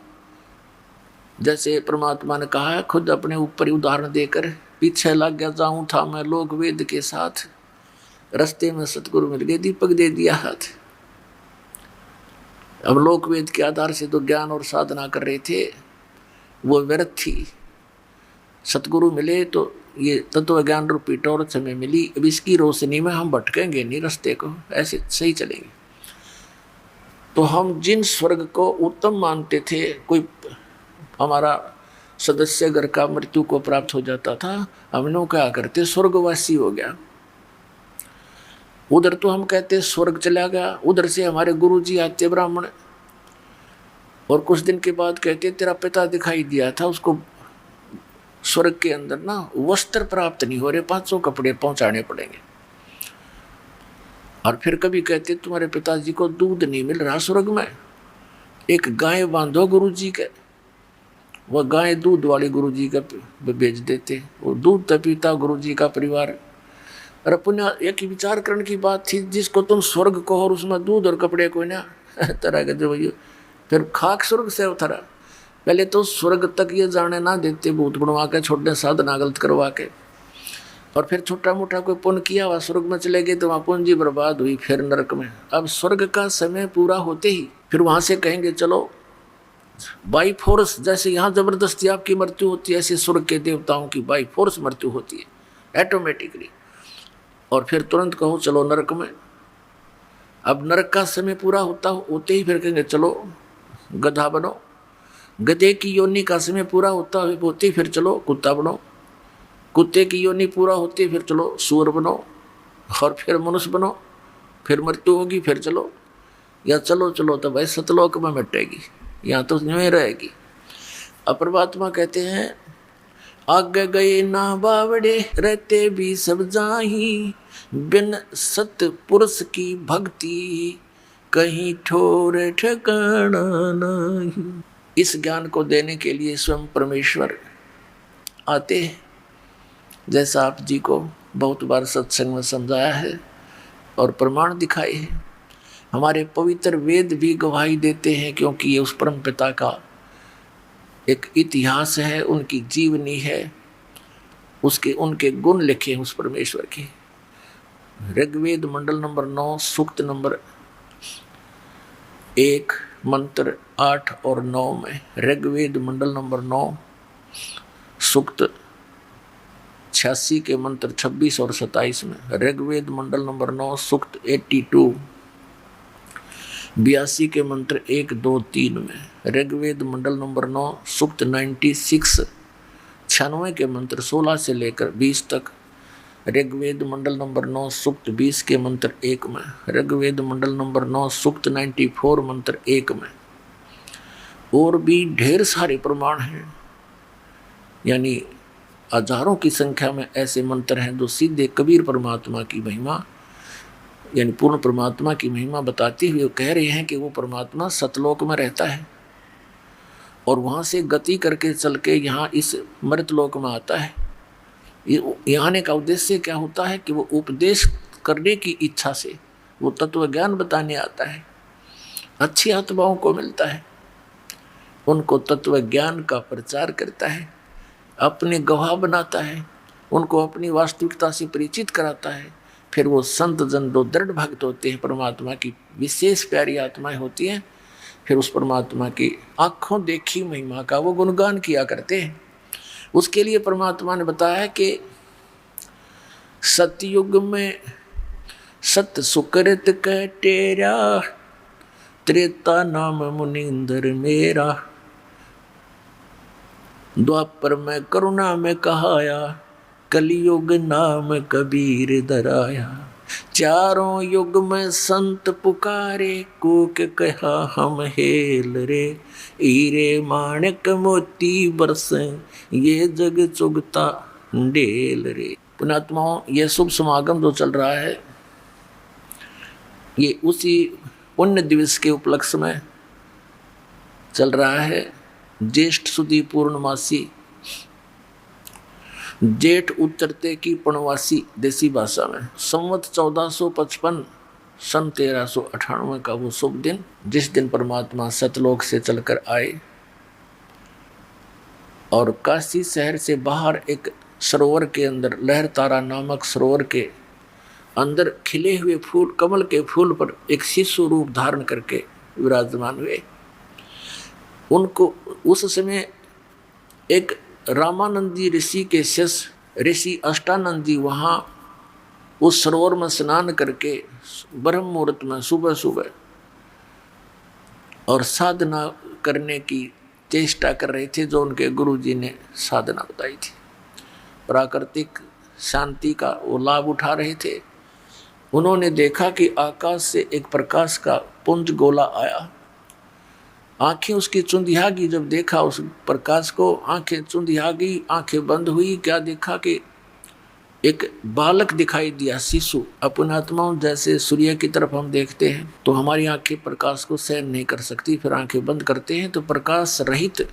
जैसे परमात्मा ने कहा है, खुद अपने ऊपर उदाहरण देकर, पीछे लग गया जाऊं था मैं लोक वेद के साथ, रास्ते में सतगुरु मिल गए, दीपक दे दिया हाथ। अब लोक वेद के आधार से तो ज्ञान और साधना कर रहे थे, वो व्यर्थ थी। सतगुरु मिले तो ये तत्व ज्ञान रूपी टॉर्च हमें मिली। अब इसकी रोशनी में हम भटकेंगे नहीं रास्ते को, ऐसे सही चलेंगे। तो हम जिन स्वर्ग को उत्तम मानते थे, कोई हमारा सदस्य घर का मृत्यु को प्राप्त हो जाता था, हम लोग क्या करते, स्वर्गवासी हो गया। उधर तो हम कहते स्वर्ग चला गया, उधर से हमारे गुरुजी आते ब्राह्मण, और कुछ दिन के बाद कहते तेरा पिता दिखाई दिया था, उसको स्वर्ग के अंदर ना वस्त्र प्राप्त नहीं हो रहे, 500 कपड़े पहुंचाने पड़ेंगे। और फिर कभी कहते तुम्हारे पिताजी को दूध नहीं मिल रहा स्वर्ग में, एक गाय बांधो गुरुजी के, वह गाय दूध वाले गुरुजी का बेच देते, वो दूध तो पीता गुरुजी का परिवार। और पुण्य एक विचार करने की बात थी, जिसको तुम स्वर्ग कहो और उसमें दूध और कपड़े को ना तरह का जो फिर खाक स्वर्ग से उतरा। पहले तो स्वर्ग तक ये जाने ना देते, भूत बनवा के, छोटे साधना गलत करवा के, और फिर छोटा मोटा कोई पुण्य किया हुआ स्वर्ग में चले गए तो वहाँ पूंजी बर्बाद हुई, फिर नरक में। अब स्वर्ग का समय पूरा होते ही फिर वहाँ से कहेंगे चलो बाई फोर्स, जैसे यहाँ जबरदस्ती आपकी मृत्यु होती है, ऐसे स्वर्ग के देवताओं की बाई फोर्स मृत्यु होती है ऑटोमेटिकली। और फिर तुरंत कहो चलो नरक में। अब नरक का समय पूरा होते ही फिर कहेंगे चलो गधा बनो। गधे की योनि का समय पूरा होते फिर चलो कुत्ता बनो। कुत्ते की योनि पूरा होती फिर चलो सूअर बनो, और फिर मनुष्य बनो, फिर मृत्यु होगी, फिर चलो, या चलो चलो तो भाई सतलोक में मिटेगी, यहाँ तो यूं रहेगी। अब परमात्मा कहते हैं आगे गए ना बावड़े रहते भी सब जाही, बिन सत पुरुष की भक्ति कहीं ठोर ठिकाना नहीं। इस ज्ञान को देने के लिए स्वयं परमेश्वर आते हैं, जैसा आप जी को बहुत बार सत्संग में समझाया है और प्रमाण दिखाए हैं। हमारे पवित्र वेद भी गवाही देते हैं, क्योंकि ये उस परम पिता का एक इतिहास है, उनकी जीवनी है, उसके उनके गुण लिखे हैं उस परमेश्वर के। ऋग्वेद मंडल नंबर 9 सूक्त नंबर 1 मंत्र 8 और 9 में, ऋग्वेद मंडल नंबर 9 सूक्त 86 के मंत्र 26 और 27 में, ऋग्वेद मंडल नंबर 9 सूक्त 82 82 के मंत्र 1 2 3 में, ऋग्वेद मंडल नंबर 9 सूक्त 96 96 के मंत्र 16 से लेकर 20 तक, ऋग्वेद मंडल नंबर 9 सूक्त 20 के मंत्र 1 में, ऋग्वेद मंडल नंबर 9 सूक्त 94 मंत्र 1 में। और भी ढेर सारे प्रमाण हैं, यानी हजारों की संख्या में ऐसे मंत्र हैं जो सीधे कबीर परमात्मा की महिमा, यानी पूर्ण परमात्मा की महिमा बताते हुए कह रहे हैं कि वो परमात्मा सतलोक में रहता है और वहाँ से गति करके चल के यहाँ इस मृतलोक में आता है। यहाँ आने का उद्देश्य क्या होता है कि वो उपदेश करने की इच्छा से वो तत्व ज्ञान बताने आता है, अच्छी आत्माओं को मिलता है, उनको तत्व ज्ञान का प्रचार करता है, अपने गवाह बनाता है, उनको अपनी वास्तविकता से परिचित कराता है। फिर वो संत जन जो दृढ़ भक्त होते हैं, परमात्मा की विशेष प्यारी आत्माएं होती हैं, फिर उस परमात्मा की आँखों देखी महिमा का वो गुणगान किया करते हैं। उसके लिए परमात्मा ने बताया कि सतयुग में सत सुकृत कह तेरा, त्रेता नाम मुनिंदर मेरा, द्वापर में करुणा में कहाया, कलियुग नाम कबीर दराया। चारों युग में संत पुकारे, कूक कहा हम हेल रे, हीरे माणिक मोती बरसे, ये जग चुगता डेल रे। पुण्यात्माओं, ये शुभ समागम जो चल रहा है, ये उसी पुण्य दिवस के उपलक्ष्य में चल रहा है। ज्येष्ठ सुदी पूर्णमासी, जेठ उतरते की पूर्णवासी देसी भाषा में, संवत 1455 सन 1398 का वो शुभ दिन, जिस दिन परमात्मा सतलोक से चलकर आए और काशी शहर से बाहर एक सरोवर के अंदर, लहरतारा नामक सरोवर के अंदर खिले हुए फूल, कमल के फूल पर एक शिशु रूप धारण करके विराजमान हुए। उनको उस समय एक रामानंदी ऋषि के शिष्य ऋषि अष्टानंद जी वहाँ उस सरोवर में स्नान करके ब्रह्म मुहूर्त में सुबह सुबह और साधना करने की चेष्टा कर रहे थे, जो उनके गुरु जी ने साधना बताई थी। प्राकृतिक शांति का वो लाभ उठा रहे थे। उन्होंने देखा कि आकाश से एक प्रकाश का पुंज गोला आया। आंखें उसकी चुंधियागी, जब देखा उस प्रकाश को, आंखें चुंधियागी, आंखें बंद हुई। क्या देखा कि एक बालक दिखाई दिया, शिशु। अपने आत्माओं, जैसे सूर्य की तरफ हम देखते हैं तो हमारी आंखें प्रकाश को सहन नहीं कर सकती, फिर आंखें बंद करते हैं तो प्रकाश रहित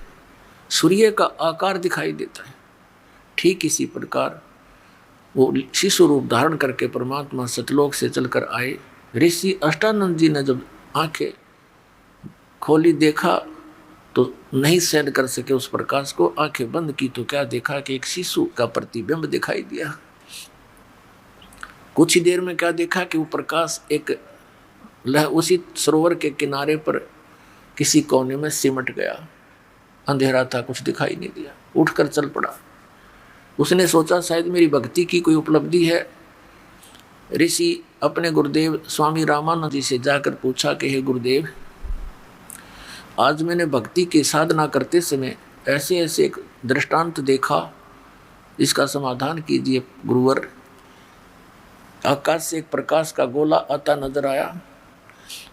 सूर्य का आकार दिखाई देता है। ठीक इसी प्रकार वो शिशु रूप धारण करके परमात्मा सतलोक से चलकर आए। ऋषि अष्टानंद जी ने जब आंखें खोली, देखा तो नहीं सहन कर सके उस प्रकाश को, आंखें बंद की तो क्या देखा कि एक शिशु का प्रतिबिंब दिखाई दिया। कुछ ही देर में क्या देखा कि वो प्रकाश एक उसी सरोवर के किनारे पर किसी कोने में सिमट गया। अंधेरा था, कुछ दिखाई नहीं दिया। उठकर चल पड़ा। उसने सोचा शायद मेरी भक्ति की कोई उपलब्धि है। ऋषि अपने गुरुदेव स्वामी रामानंद जी से जाकर पूछा कि हे गुरुदेव, आज मैंने भक्ति की साधना करते समय ऐसे ऐसे एक दृष्टांत देखा, इसका समाधान कीजिए गुरुवर। आकाश से एक प्रकाश का गोला आता नजर आया।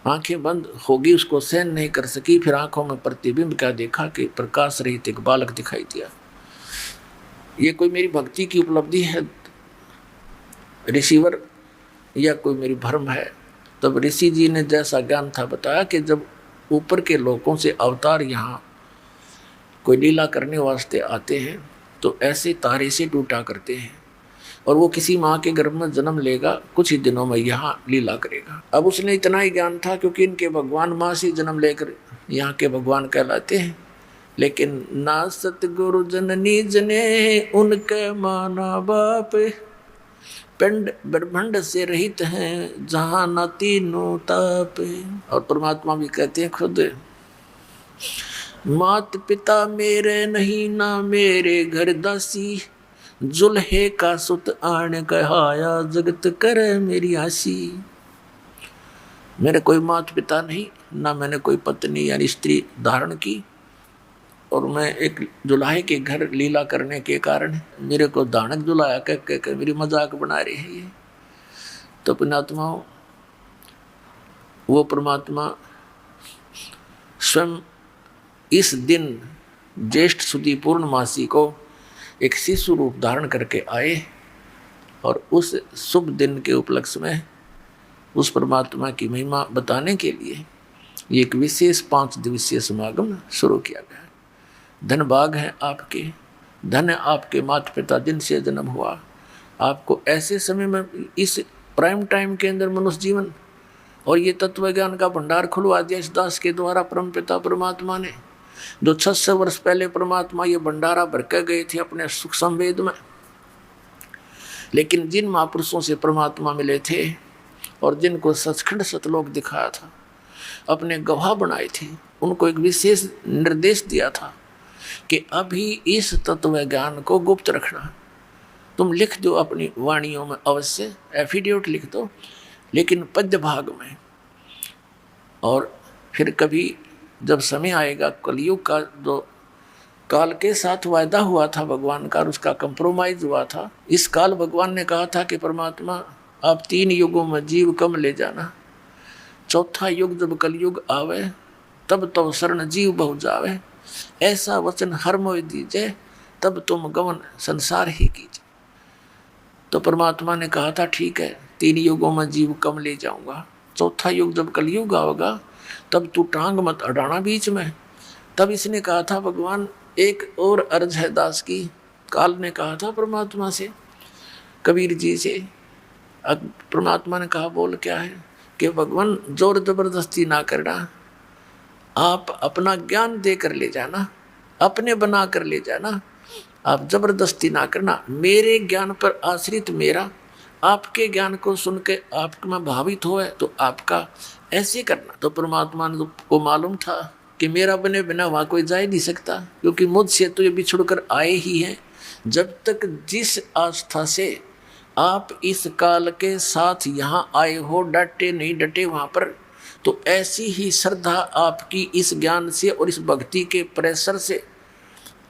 आंखें बंद होगी, उसको सहन नहीं कर सकी। फिर आंखों में प्रतिबिंब क्या देखा कि प्रकाश रहित एक बालक दिखाई दिया। ये कोई मेरी भक्ति की उपलब्धि है रिसीवर या कोई मेरी भ्रम है? तब ऋषि जी ने जैसा ज्ञान था बताया कि जब ऊपर के लोकों से अवतार यहाँ कोई लीला करने वास्ते आते हैं तो ऐसे तारे से टूटा करते हैं, और वो किसी माँ के गर्भ में जन्म लेगा, कुछ ही दिनों में यहाँ लीला करेगा। अब उसने इतना ही ज्ञान था क्योंकि इनके भगवान माँ से जन्म लेकर यहाँ के भगवान कहलाते हैं। लेकिन ना सतगुरु जननी जने उनके माना बाप, पिंड ब्रह्मांड से रहित हैं जहाँ न तीनों ताप। और परमात्मा भी कहते हैं खुद, मात पिता मेरे नहीं ना मेरे घर दासी, जुल्हे का सुत आण कहाया जगत करे मेरी आसी। मेरे कोई मात पिता नहीं, ना मैंने कोई पत्नी यानी स्त्री धारण की, और मैं एक जुलाहे के घर लीला करने के कारण मेरे को दानक जुलाया कह मेरी मजाक बना रही है ये। तो पुण्यात्माओं, वो परमात्मा स्वयं इस दिन ज्येष्ठ सुदी पूर्णमासी को एक शिशु रूप धारण करके आए, और उस शुभ दिन के उपलक्ष्य में उस परमात्मा की महिमा बताने के लिए एक विशेष 5 दिवसीय समागम शुरू किया गया। धन भाग है आपके, धन है आपके माता पिता जिनसे जन्म हुआ। आपको ऐसे समय में इस प्राइम टाइम के अंदर मनुष्य जीवन और ये तत्व ज्ञान का भंडार खुलवा दिया इस दास के द्वारा परम पिता परमात्मा ने, जो 600 वर्ष पहले परमात्मा ये भंडारा भर के गए थे अपने सुख संवेद में। लेकिन जिन महापुरुषों से परमात्मा मिले थे और जिनको सचखंड सतलोक दिखाया था, अपने गवाह बनाए थे, उनको एक विशेष निर्देश दिया था कि अभी इस तत्व ज्ञान को गुप्त रखना। तुम लिख दो अपनी वाणियों में, अवश्य एफिडेविट लिख दो, लेकिन पद्य भाग में। और फिर कभी जब समय आएगा, कलयुग का जो काल के साथ वायदा हुआ था भगवान का, उसका कंप्रोमाइज हुआ था। इस काल भगवान ने कहा था कि परमात्मा आप 3 युगों में जीव कम ले जाना, चौथा युग जब कलयुग आवे तब तो शरण जीव बहु जावे, ऐसा वचन हर मोह दीजिए तब तुम गमन संसार ही कीजिए। तो परमात्मा ने कहा था ठीक है, 3 युगों में जीव कम ले जाऊंगा, चौथा युग जब कलयुग आएगा तब तू टांग मत अड़ाना बीच में। तब इसने कहा था भगवान एक और अर्ज है दास की। काल ने कहा था परमात्मा से, कबीर जी से, परमात्मा ने कहा बोल क्या है कि भगवान जोर जबरदस्ती ना करना, आप अपना ज्ञान दे कर ले जाना, अपने बना कर ले जाना, आप जबरदस्ती ना करना। मेरे ज्ञान पर आश्रित मेरा, आपके ज्ञान को सुन के आप में भावित हो तो आपका ऐसे करना। तो परमात्मा ने को मालूम था कि मेरा बने बिना वहाँ कोई जा ही नहीं सकता, क्योंकि मुझसे तो ये बिछुड़ कर आए ही हैं। जब तक जिस आस्था से आप इस काल के साथ यहाँ आए हो, डटे नहीं डटे वहाँ पर, तो ऐसी ही श्रद्धा आपकी इस ज्ञान से और इस भक्ति के प्रेशर से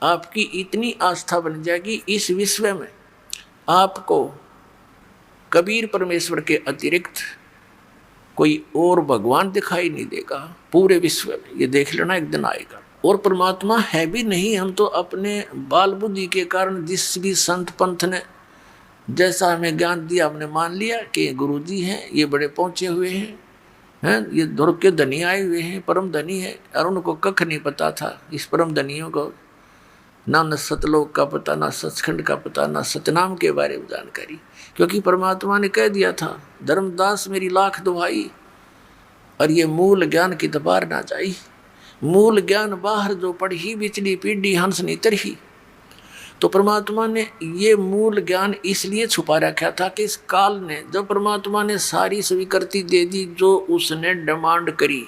आपकी इतनी आस्था बन जाएगी, इस विश्व में आपको कबीर परमेश्वर के अतिरिक्त कोई और भगवान दिखाई नहीं देगा पूरे विश्व में। ये देख लेना एक दिन आएगा। और परमात्मा है भी नहीं, हम तो अपने बाल बुद्धि के कारण जिस भी संत पंथ ने जैसा हमें ज्ञान दिया हमने मान लिया कि गुरु जी हैं, ये बड़े पहुँचे हुए हैं, ये दुर्ग के धनी आए हुए हैं, परम धनी है। और उनको कख नहीं पता था इस परम धनियों को, ना सतलोक का पता, ना सचखंड का पता, ना सतनाम के बारे में जानकारी, क्योंकि परमात्मा ने कह दिया था धर्मदास मेरी लाख दुहाई, और ये मूल ज्ञान की दबार ना जाई। मूल ज्ञान बाहर जो पढ़ी बिचली पीढ़ी हंस नहीं तरही। तो परमात्मा ने ये मूल ज्ञान इसलिए छुपा रखा था कि इस काल ने, जब परमात्मा ने सारी स्वीकृति दे दी जो उसने डिमांड करी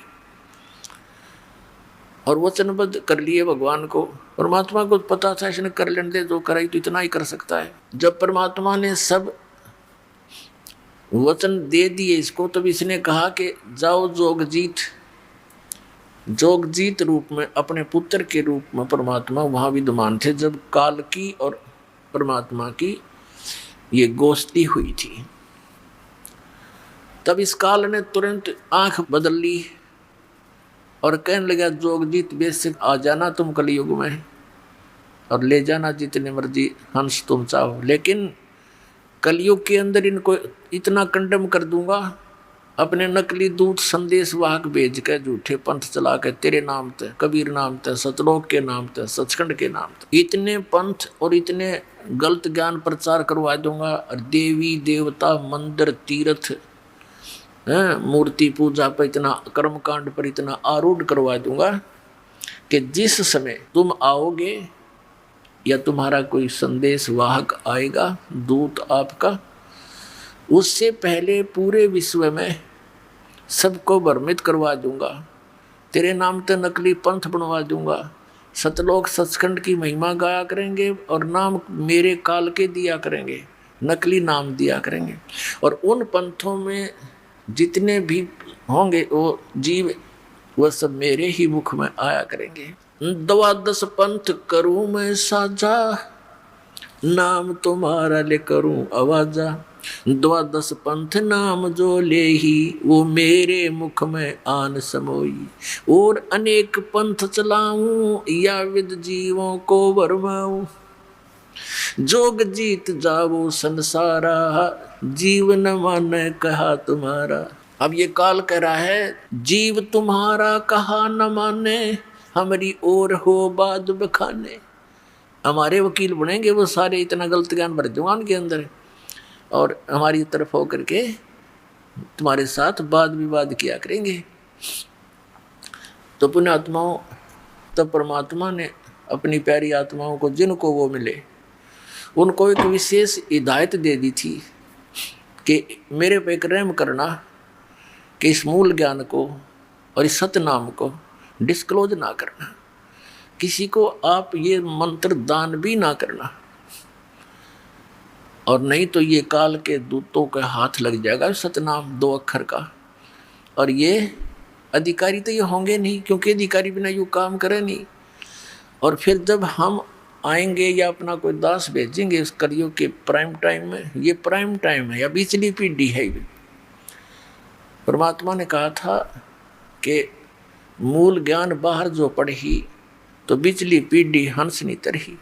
और वचनबद्ध कर लिए भगवान को, परमात्मा को पता था इसने कर लेने दे, जो कराई तो इतना ही कर सकता है। जब परमात्मा ने सब वचन दे दिए इसको, तब इसने कहा कि जाओ जोगजीत रूप में अपने पुत्र के रूप में परमात्मा वहाँ विद्यमान थे जब काल की और परमात्मा की ये गोष्ठी हुई थी। तब इस काल ने तुरंत आंख बदल ली और कहने लगा, जोगजीत बेशक आ जाना तुम कलयुग में और ले जाना जितने मर्जी हंस तुम चाहो, लेकिन कलयुग के अंदर इनको इतना कंडम कर दूंगा, अपने नकली दूत संदेश वाहक भेज के झूठे पंथ चला के तेरे नाम ते, कबीर नाम ते, सतलोक के नाम ते, सचखंड के नाम ते इतने पंथ और इतने गलत ज्ञान प्रचार करवा दूंगा। और देवी देवता मंदिर तीर्थ मूर्ति पूजा पर इतना कर्मकांड पर इतना आरूढ़ करवा दूंगा कि जिस समय तुम आओगे या तुम्हारा कोई संदेश वाहक आएगा दूत आपका, उससे पहले पूरे विश्व में सबको भ्रमित करवा दूंगा, तेरे नाम पे नकली पंथ बनवा दूंगा, सतलोक सचखंड की महिमा गाया करेंगे और नाम मेरे काल के दिया करेंगे, नकली नाम दिया करेंगे। और उन पंथों में जितने भी होंगे वो जीव वह सब मेरे ही मुख में आया करेंगे। 12 पंथ करूं मैं साझा, नाम तुम्हारा ले करूं आवाजा। 12 पंथ नाम जो ले ही, वो मेरे मुख में आन समोई। और अनेक पंथ चलाऊं, या विद जीवों को भरमाऊं। जोग जीत जाओ संसारा, जीवन माने कहा तुम्हारा। अब ये काल कह रहा है, जीव तुम्हारा कहा न माने, हमारी ओर हो बाद बखाने। हमारे वकील बनेंगे वो सारे, इतना गलत ज्ञान भर दूंगा उनके अंदर और हमारी तरफ होकर के तुम्हारे साथ वाद विवाद किया करेंगे। तो पुण्यात्माओं, तब परमात्मा ने अपनी प्यारी आत्माओं को, जिनको वो मिले, उनको एक विशेष हिदायत दे दी थी कि मेरे पे एक रहम करना कि इस मूल ज्ञान को और इस सत्य नाम को डिस्क्लोज ना करना, किसी को आप ये मंत्र दान भी ना करना, और नहीं तो ये काल के दूतों के हाथ लग जाएगा सतनाम 2 अक्षर का। और ये अधिकारी तो ये होंगे नहीं, क्योंकि अधिकारी बिना यू काम करे नहीं। और फिर जब हम आएंगे या अपना कोई दास भेजेंगे इस कलयुग के प्राइम टाइम में, ये प्राइम टाइम है या पिछली पीढ़ी है। परमात्मा ने कहा था कि मूल ज्ञान बाहर जो पढ़ी, तो बिचली पीढ़ी हंस नहीं तरही।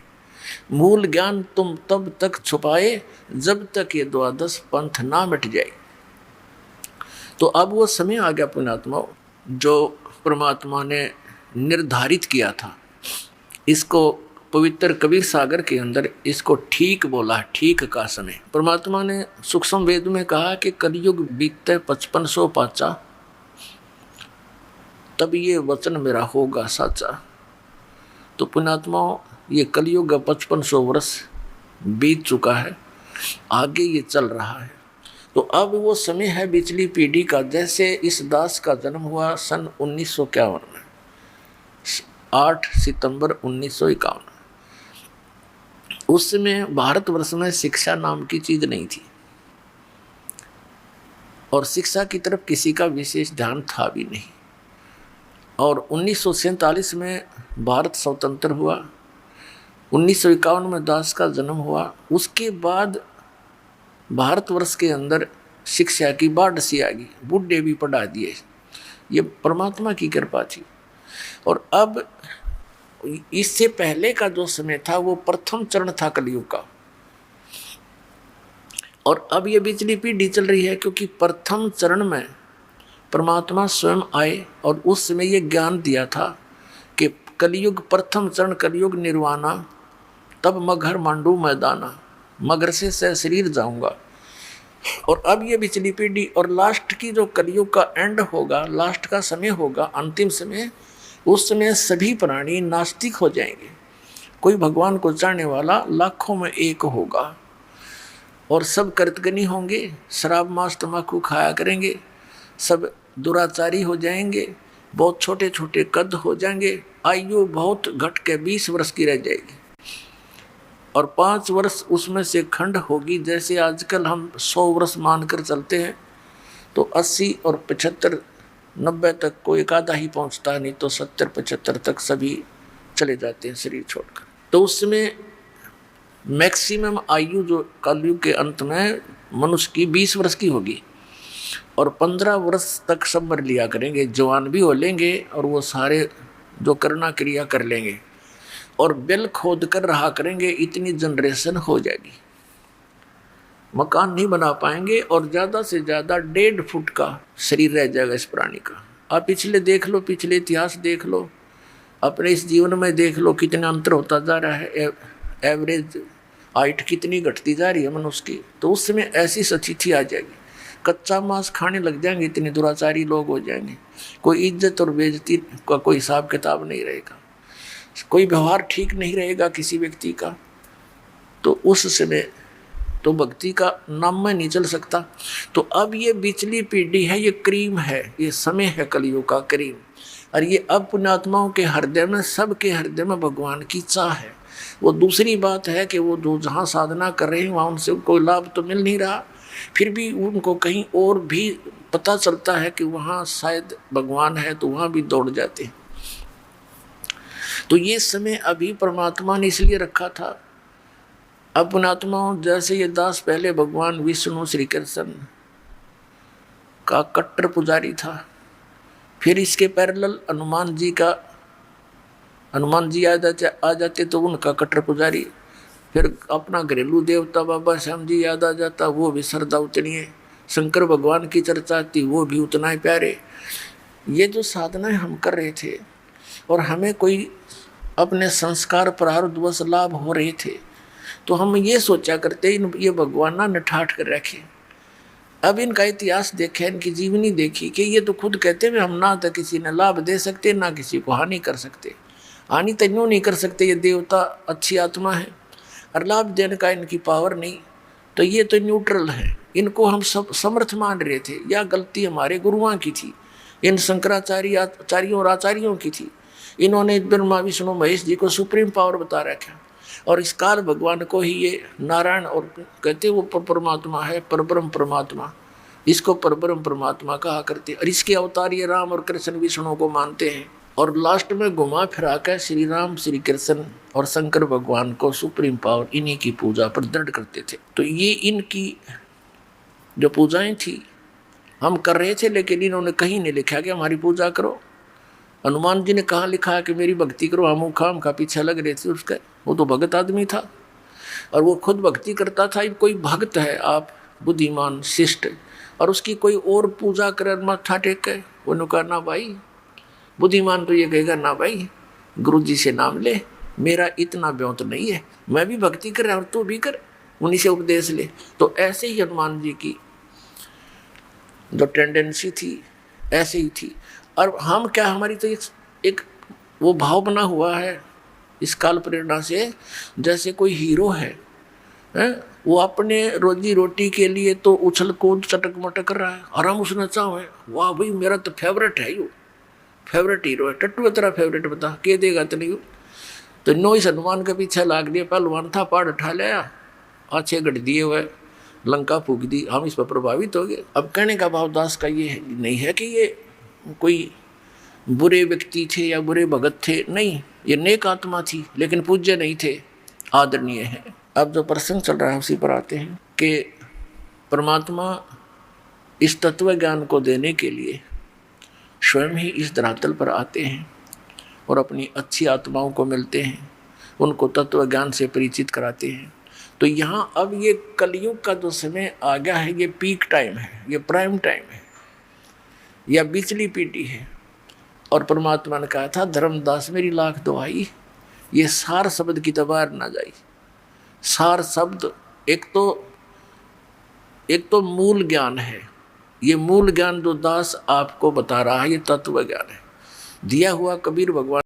मूल ज्ञान तुम तब तक छुपाए जब तक ये 12 पंथ ना मिट जाए। तो अब वो समय आ गया पुण्यात्माओं, जो परमात्मा ने निर्धारित किया था। इसको पवित्र कबीर सागर के अंदर इसको ठीक बोला, ठीक का समय। परमात्मा ने सूक्ष्म वेद में कहा कि कलयुग बीतते 5500 पाचा, तब ये वचन मेरा होगा साचा। तो पुण्यात्माओं, ये कलयुग का 5500 वर्ष बीत चुका है, आगे ये चल रहा है। तो अब वो समय है पिछली पीढ़ी का। जैसे इस दास का जन्म हुआ सन 1951 में, 8 सितंबर 1951। उस समय भारतवर्ष में शिक्षा नाम की चीज नहीं थी और शिक्षा की तरफ किसी का विशेष ध्यान था भी नहीं। और 1947 में भारत स्वतंत्र हुआ, 1951 में दास का जन्म हुआ। उसके बाद भारतवर्ष के अंदर शिक्षा की बाढ़ सी आ गई, बुढ़े भी पढ़ा दिए। ये परमात्मा की कृपा थी। और अब इससे पहले का जो समय था वो प्रथम चरण था कलयुग का, और अब ये पिछली पीढ़ी चल रही है, क्योंकि प्रथम चरण में परमात्मा स्वयं आए और उस समय ये ज्ञान दिया था कि कलयुग प्रथम चरण कलयुग निर्वाणा, तब मगर मांडू मैदाना, मगर से शरीर जाऊंगा। और अब ये पिछली पीढ़ी और लास्ट की जो कलयुग का एंड होगा, लास्ट का समय होगा, अंतिम समय, उस समय सभी प्राणी नास्तिक हो जाएंगे। कोई भगवान को चाहने वाला लाखों में एक होगा और सब कर्तगनी होंगे, शराब मांस तंबाकू खाया करेंगे, सब दुराचारी हो जाएंगे, बहुत छोटे छोटे कद हो जाएंगे, आयु बहुत घट के 20 वर्ष की रह जाएगी और 5 वर्ष उसमें से खंड होगी। जैसे आजकल हम 100 वर्ष मानकर चलते हैं, तो 80 और 75 90 तक कोई एक आधा ही पहुंचता, नहीं तो 70 75 तक सभी चले जाते हैं शरीर छोड़कर। तो उसमें मैक्सिमम आयु जो कलयुग के अंत में मनुष्य की 20 वर्ष की होगी। और 15 वर्ष तक सब्र लिया करेंगे, जवान भी हो लेंगे और वो सारे जो करना क्रिया कर लेंगे और बिल खोद कर रहा करेंगे, इतनी जनरेशन हो जाएगी। मकान नहीं बना पाएंगे और ज़्यादा से ज़्यादा 1.5 फुट का शरीर रह जाएगा इस प्राणी का। आप पिछले देख लो, पिछले इतिहास देख लो, अपने इस जीवन में देख लो कितना अंतर होता जा रहा है। एवरेज हाइट कितनी घटती जा रही है मनुष्य की। तो उस समय ऐसी स्थिति आ जाएगी, कच्चा मांस खाने लग जाएंगे, इतने दुराचारी लोग हो जाएंगे, कोई इज्जत और बेइज्जती का कोई हिसाब किताब नहीं रहेगा, कोई व्यवहार ठीक नहीं रहेगा किसी व्यक्ति का। तो उस समय तो भक्ति का नाम में नहीं चल सकता। तो अब ये बिचली पीढ़ी है, ये क्रीम है, ये समय है कलयुग का क्रीम। और ये अब पुण्यात्माओं के हृदय में, सबके हृदय में भगवान की चाह है। वो दूसरी बात है कि वो जो जहाँ साधना कर रहे हैं वहाँ उनसे कोई लाभ तो मिल नहीं रहा, फिर भी उनको कहीं और भी पता चलता है कि वहाँ शायद भगवान है, तो वहाँ भी दौड़ जाते हैं। तो ये समय अभी परमात्मा ने इसलिए रखा था। अब पुण्यात्माओं, जैसे ये दास पहले भगवान विष्णु श्री कृष्ण का कट्टर पुजारी था, फिर इसके पैरेलल हनुमान जी आ जाते तो उनका कट्टर पुजारी, फिर अपना घरेलू देवता बाबा श्याम जी याद आ जाता, वो भी श्रद्धा उतनी है। शंकर भगवान की चर्चा आती, वो भी उतना ही प्यारे। ये जो साधनाएं हम कर रहे थे और हमें कोई अपने संस्कार प्रारब्धवश लाभ हो रहे थे, तो हम ये सोचा करते ये भगवान ना निठाट कर रखे। अब इनका इतिहास देखे, इनकी जीवनी देखी कि ये तो खुद कहते हैं हम ना तो किसी ने लाभ दे सकते, ना किसी को हानि कर सकते। हानि तो यूँ नहीं कर सकते, ये देवता अच्छी आत्मा है, और लाभ देने का इनकी पावर नहीं। तो ये तो न्यूट्रल है, इनको हम सब समर्थ मान रहे थे। या गलती हमारे गुरुओं की थी, इन शंकराचार्यों और आचार्यों की थी। इन्होंने ब्रह्मा विष्णु महेश जी को सुप्रीम पावर बता रखा, और इस काल भगवान को ही ये नारायण और कहते वो परमात्मा है, परब्रह्म परमात्मा, इसको परब्रह्म परमात्मा कहा करते। और इसके अवतार ये राम और कृष्ण विष्णु को मानते हैं, और लास्ट में घुमा फिरा कर श्री राम श्री कृष्ण और शंकर भगवान को सुप्रीम पावर इन्हीं की पूजा पर दृढ़ करते थे। तो ये इनकी जो पूजाएं थी हम कर रहे थे, लेकिन इन्होंने कहीं नहीं लिखा कि हमारी पूजा करो। हनुमान जी ने कहाँ लिखा है कि मेरी भक्ति करो, हम खाम का पीछे लग रहे थे उसका। वो तो भगत आदमी था और वो खुद भक्ति करता था। कोई भक्त है आप बुद्धिमान शिष्ट, और उसकी कोई और पूजा करे माथा टेक के, उन्होंने कहा ना भाई, बुद्धिमान तो ये कहेगा ना भाई गुरु जी से नाम ले, मेरा इतना ब्योत नहीं है, मैं भी भक्ति कर रहा हूँ तो भी कर, उन्हीं से उपदेश ले। तो ऐसे ही हनुमान जी की जो टेंडेंसी थी ऐसे ही थी। और हम क्या, हमारी तो एक वो भाव बना हुआ है इस काल प्रेरणा से, जैसे कोई हीरो है वो अपने रोजी रोटी के लिए तो उछल कूद चटक मटक कर रहा है, आराम उसने चाहो है, वाह भाई मेरा तो फेवरेट है, यो फेवरेट हीरो है। टट्टू तेरा फेवरेट बता के देगा तो नहीं। तो नो इस हनुमान के पीछे लाग दिया, पहलवान था, पहाड़ उठा लिया, अच्छे गढ़ दिए हुए, लंका फूक दी, हम इस पर प्रभावित हो गए। अब कहने का भाव दास का ये नहीं है कि ये कोई बुरे व्यक्ति थे या बुरे भगत थे, नहीं, ये नेक आत्मा थी, लेकिन पूज्य नहीं थे, आदरणीय है। अब जो प्रसंग चल रहा है उसी पर आते हैं कि परमात्मा इस तत्व ज्ञान को देने के लिए स्वयं ही इस धरातल पर आते हैं और अपनी अच्छी आत्माओं को मिलते हैं, उनको तत्व ज्ञान से परिचित कराते हैं। तो यहाँ अब ये कलयुग का जो समय आ गया है, ये पीक टाइम है, ये प्राइम टाइम है, या बिचली पीढ़ी है। और परमात्मा ने कहा था, धर्मदास मेरी लाख दुहाई, ये सार शब्द की तबार ना जाई। सार शब्द एक तो मूल ज्ञान है, ये मूल ज्ञान जो दास आपको बता रहा है ये तत्व ज्ञान है, दिया हुआ कबीर भगवान